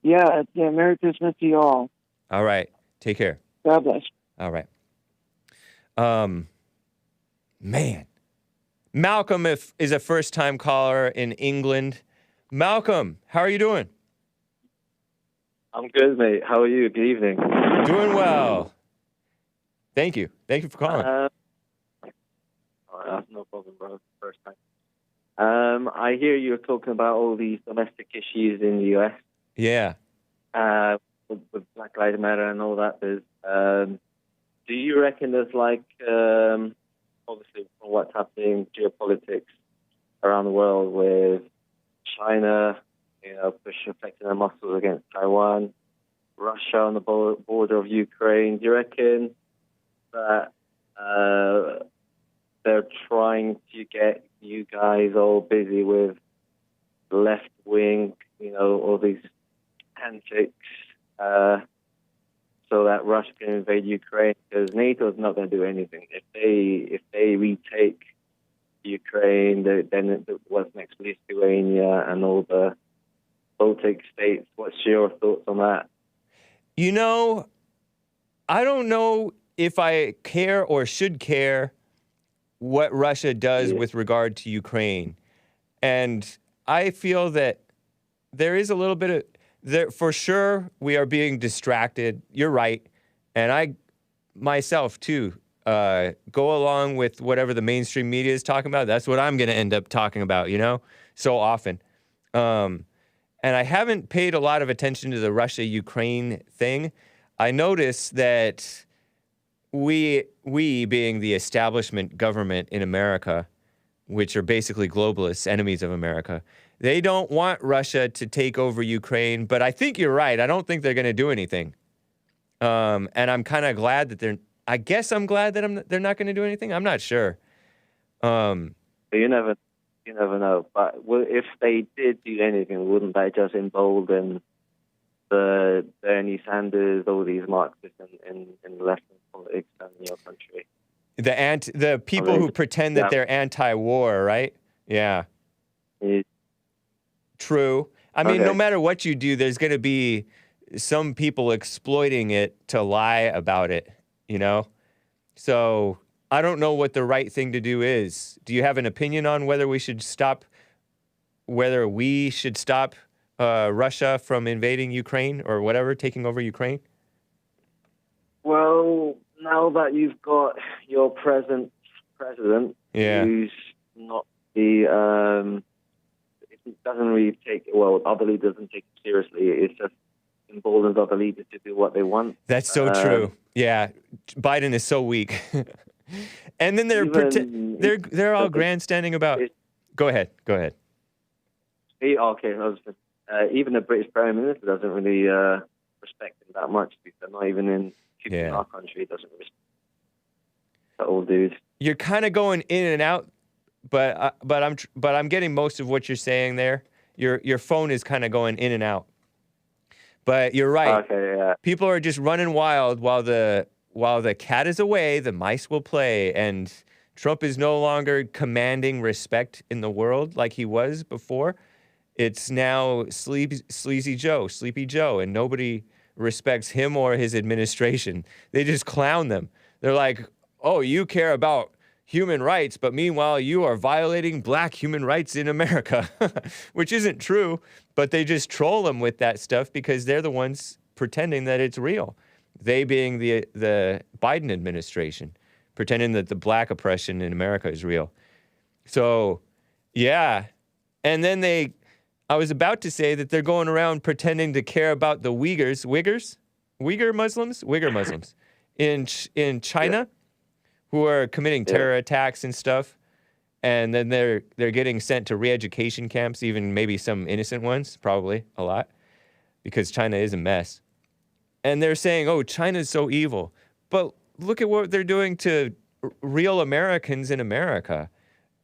Yeah. Merry Christmas to you all. All right. Take care. God bless. All right. Man. Malcolm is a first-time caller in England. Malcolm, how are you doing? I'm good, mate. How are you? Good evening. Doing well. Thank you. Thank you for calling. That's no problem, bro. First time. I hear you're talking about all these domestic issues in the U.S. Yeah. With Black Lives Matter and all that. Do you reckon there's obviously from what's happening geopolitics around the world with China, flexing their muscles against Taiwan, Russia on the border of Ukraine, do you reckon that they're trying to get you guys all busy with left wing, all these handshakes, so that Russia can invade Ukraine? Because NATO is not going to do anything. If they retake Ukraine, then what's next? Lithuania and all the Baltic states. What's your thoughts on that? I don't know if I care or should care what Russia does with regard to Ukraine. And I feel that there is a little bit of, for sure, we are being distracted. You're right. And I, myself, too, go along with whatever the mainstream media is talking about. That's what I'm going to end up talking about, so often. And I haven't paid a lot of attention to the Russia-Ukraine thing. I notice that we being the establishment government in America, which are basically globalists, enemies of America, they don't want Russia to take over Ukraine, but I think you're right. I don't think they're going to do anything. And I'm kind of glad that I guess I'm glad that they're not going to do anything. I'm not sure. But you never know. But if they did do anything, wouldn't that just embolden the Bernie Sanders, all these Marxists in left-wing politics in your country? The people who pretend that they're anti-war, right? Yeah. True. I mean, no matter what you do, there's going to be some people exploiting it to lie about it, you know? So I don't know what the right thing to do is. Do you have an opinion on whether we should stop Russia from invading Ukraine or whatever, taking over Ukraine? Well, now that you've got your present president, who's not the, it doesn't really other leaders doesn't take it seriously. It's just emboldens other leaders to do what they want. That's so true. Yeah, Biden is so weak. And then they're all grandstanding about. Go ahead. Even the British Prime Minister doesn't really respect him that much. They're not even in our country. Doesn't respect that old dude. You're kind of going in and out, but I'm getting most of what you're saying there. Your phone is kind of going in and out. But you're right. Okay, yeah. People are just running wild while the cat is away, the mice will play, and Trump is no longer commanding respect in the world like he was before. It's now Sleepy Joe, and nobody respects him or his administration. They just clown them. They're like, oh, you care about human rights, but meanwhile, you are violating black human rights in America, which isn't true, but they just troll them with that stuff because they're the ones pretending that it's real. They being the Biden administration, pretending that the black oppression in America is real. So, yeah. And then I was about to say that they're going around pretending to care about the Uyghur Muslims in China, who are committing terror attacks and stuff. And then they're getting sent to re-education camps, even maybe some innocent ones, probably a lot, because China is a mess. And they're saying, oh, China's so evil. But look at what they're doing to real Americans in America.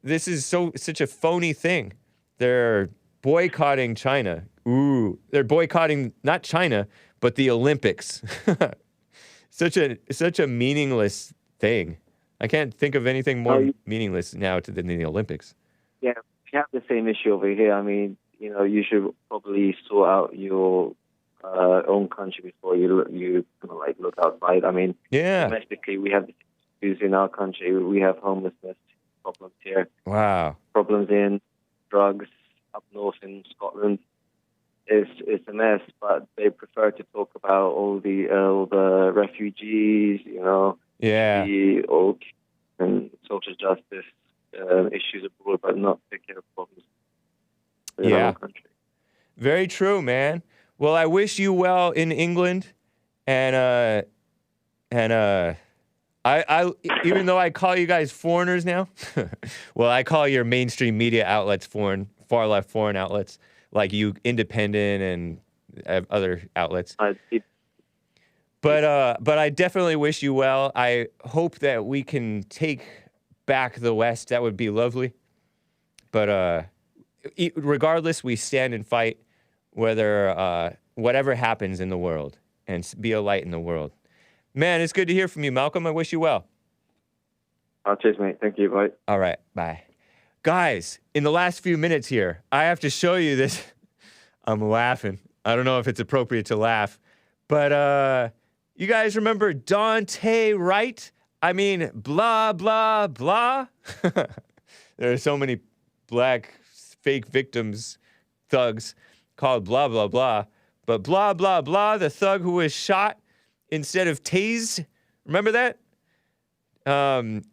This is such a phony thing. They're boycotting China. Ooh, they're boycotting not China, but the Olympics. Such a meaningless thing. I can't think of anything more meaningless now than the Olympics. Yeah, we have the same issue over here. I mean, you should probably sort out your own country before you look outside. I mean, domestically, we have issues in our country. We have homelessness problems here. Wow. Problems in drugs up north in Scotland. It's a mess, but they prefer to talk about all the refugees, and social justice issues abroad, but not take care of problems in our own country. Very true, man. Well, I wish you well in England, and I even though I call you guys foreigners now, well, I call your mainstream media outlets foreign, far left foreign outlets, like you independent and other outlets. But I definitely wish you well. I hope that we can take back the West. That would be lovely. But regardless, we stand and fight, whether whatever happens in the world, and be a light in the world. Man, it's good to hear from you, Malcolm. I wish you well. Cheers, mate. Thank you. Bye. All right. Bye. Guys, in the last few minutes here, I have to show you this. I'm laughing. I don't know if it's appropriate to laugh, but you guys remember Daunte Wright? I mean, blah, blah, blah. There are so many black fake victims, thugs, called blah, blah, blah. But blah, blah, blah, the thug who was shot instead of tased. Remember that?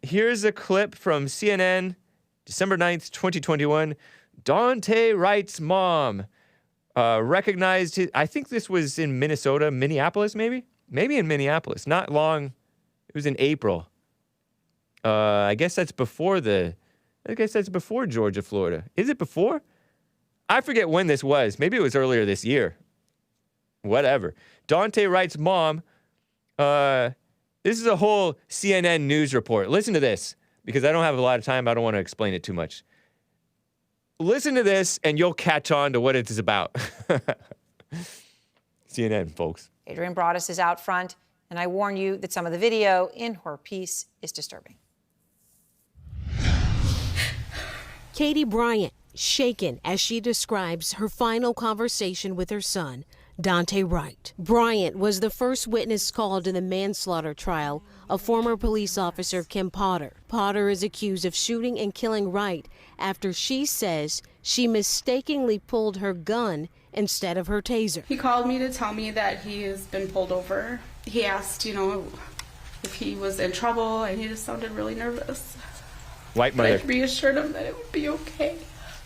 Here's a clip from CNN, December 9th, 2021. Daunte Wright's mom recognized his, I think this was in Minneapolis, maybe? Maybe in Minneapolis. Not long. It was in April. I guess that's before Georgia, Florida. Is it before? I forget when this was. Maybe it was earlier this year. Whatever. Daunte Wright's mom This is a whole CNN news report. Listen to this, because I don't have a lot of time. I don't want to explain it too much. Listen to this, and you'll catch on to what it is about. CNN, folks. Adrienne Broadus is out front, and I warn you that some of the video in her piece is disturbing. Katie Bryant, shaken as she describes her final conversation with her son, Daunte Wright. Bryant was the first witness called in the manslaughter trial of former police officer Kim Potter. Potter is accused of shooting and killing Wright after she says she mistakenly pulled her gun instead of her taser. He called me to tell me that he has been pulled over. He asked, if he was in trouble, and he just sounded really nervous. White mother. I reassured him that it would be okay.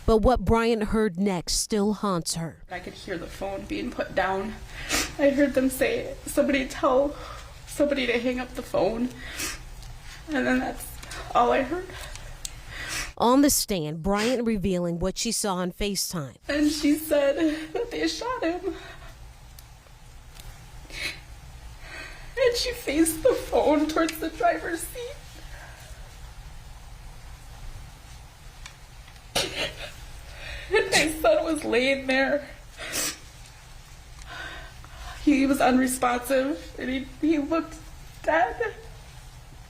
But what Bryant heard next still haunts her. I could hear the phone being put down. I heard them say, somebody tell somebody to hang up the phone. And then that's all I heard. On the stand, Bryant revealing what she saw on FaceTime. And she said that they shot him. And she faced the phone towards the driver's seat. And my son was laying there. He was unresponsive, and he looked dead.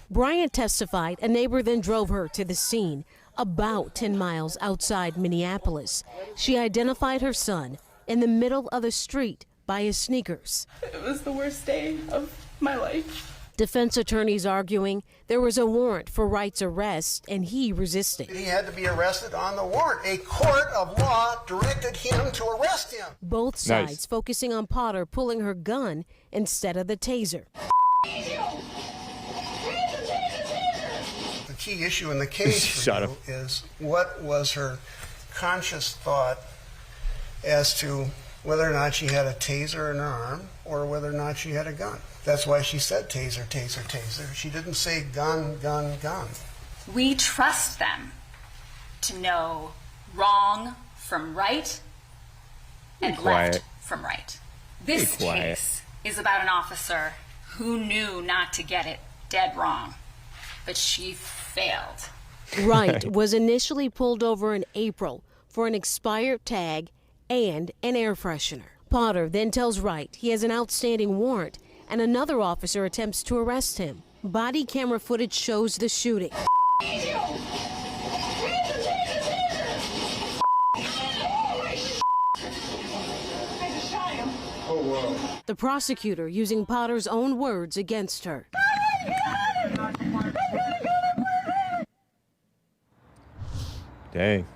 Bryant testified a neighbor then drove her to the scene, about 10 miles outside Minneapolis. She identified her son in the middle of the street by his sneakers. It was the worst day of my life. Defense attorneys arguing there was a warrant for Wright's arrest and he resisted. He had to be arrested on the warrant. A court of law directed him to arrest him. Both sides focusing on Potter pulling her gun instead of the taser. The key issue in the case for you is what was her conscious thought as to whether or not she had a taser in her arm or whether or not she had a gun. That's why she said taser, taser, taser. She didn't say gun, gun, gun. We trust them to know wrong from right and left from right. This case is about an officer who knew not to get it dead wrong, but she failed. Wright was initially pulled over in April for an expired tag and an air freshener. Potter then tells Wright he has an outstanding warrant and another officer attempts to arrest him. Body camera footage shows the shooting. The prosecutor using Potter's own words against her. Dang.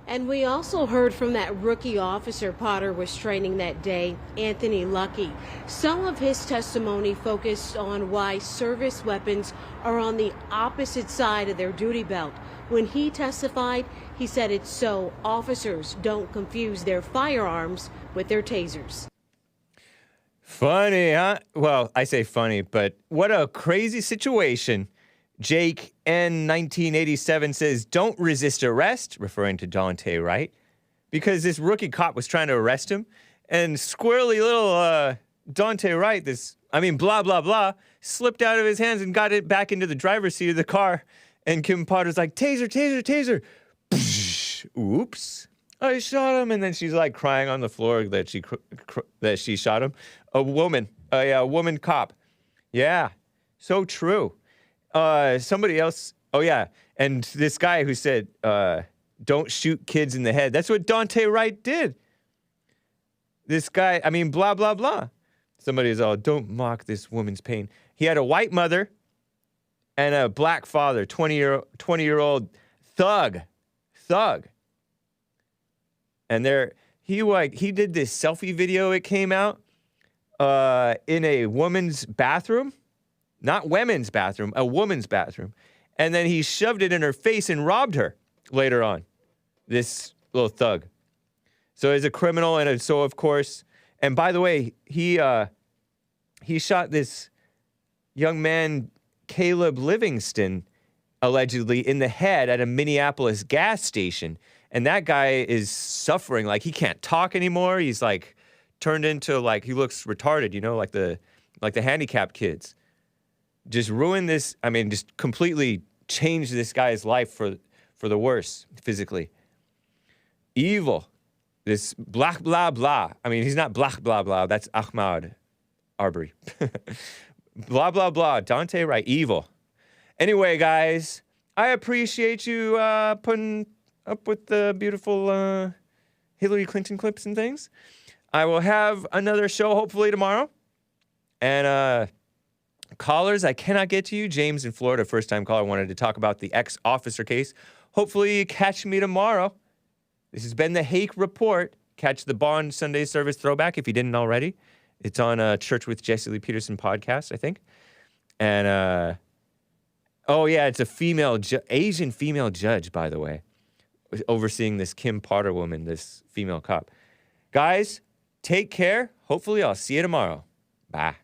And we also heard from that rookie officer Potter was training that day, Anthony Lucky. Some of his testimony focused on why service weapons are on the opposite side of their duty belt. When he testified, he said it's so officers don't confuse their firearms with their tasers. Funny, huh? Well, I say funny, but what a crazy situation. Jake N. 1987 says, don't resist arrest, referring to Daunte Wright, because this rookie cop was trying to arrest him, and squirrely little Daunte Wright, blah, blah, blah, slipped out of his hands and got it back into the driver's seat of the car, and Kim Potter's like, taser, taser, taser. Psh, oops, I shot him, and then she's like crying on the floor that she shot him. A woman cop. Yeah, so true. Somebody else, and this guy who said, don't shoot kids in the head. That's what Daunte Wright did. This guy, blah, blah, blah. Somebody's all, don't mock this woman's pain. He had a white mother and a black father, 20-year-old thug. And he did this selfie video, it came out, in a woman's bathroom. Not women's bathroom, a woman's bathroom. And then he shoved it in her face and robbed her later on. This little thug. So he's a criminal, and so of course, and by the way, he shot this young man, Caleb Livingston, allegedly in the head at a Minneapolis gas station. And that guy is suffering, like he can't talk anymore. He's like turned into he looks retarded, like the handicapped kids. just ruin this. I mean, just completely change this guy's life for the worse physically. Evil. This blah, blah, blah. I mean, he's not blah, blah, blah. That's Ahmaud Arbery. Blah, blah, blah. Daunte Wright. Evil. Anyway, guys, I appreciate you putting up with the beautiful Hillary Clinton clips and things. I will have another show hopefully tomorrow. And callers, I cannot get to you. James in Florida, first-time caller, wanted to talk about the ex-officer case. Hopefully you catch me tomorrow. This has been the Hake Report. Catch the Bond Sunday service throwback if you didn't already. It's on Church with Jesse Lee Peterson podcast, I think. And, oh, yeah, it's a Asian female judge, by the way, overseeing this Kim Potter woman, this female cop. Guys, take care. Hopefully I'll see you tomorrow. Bye.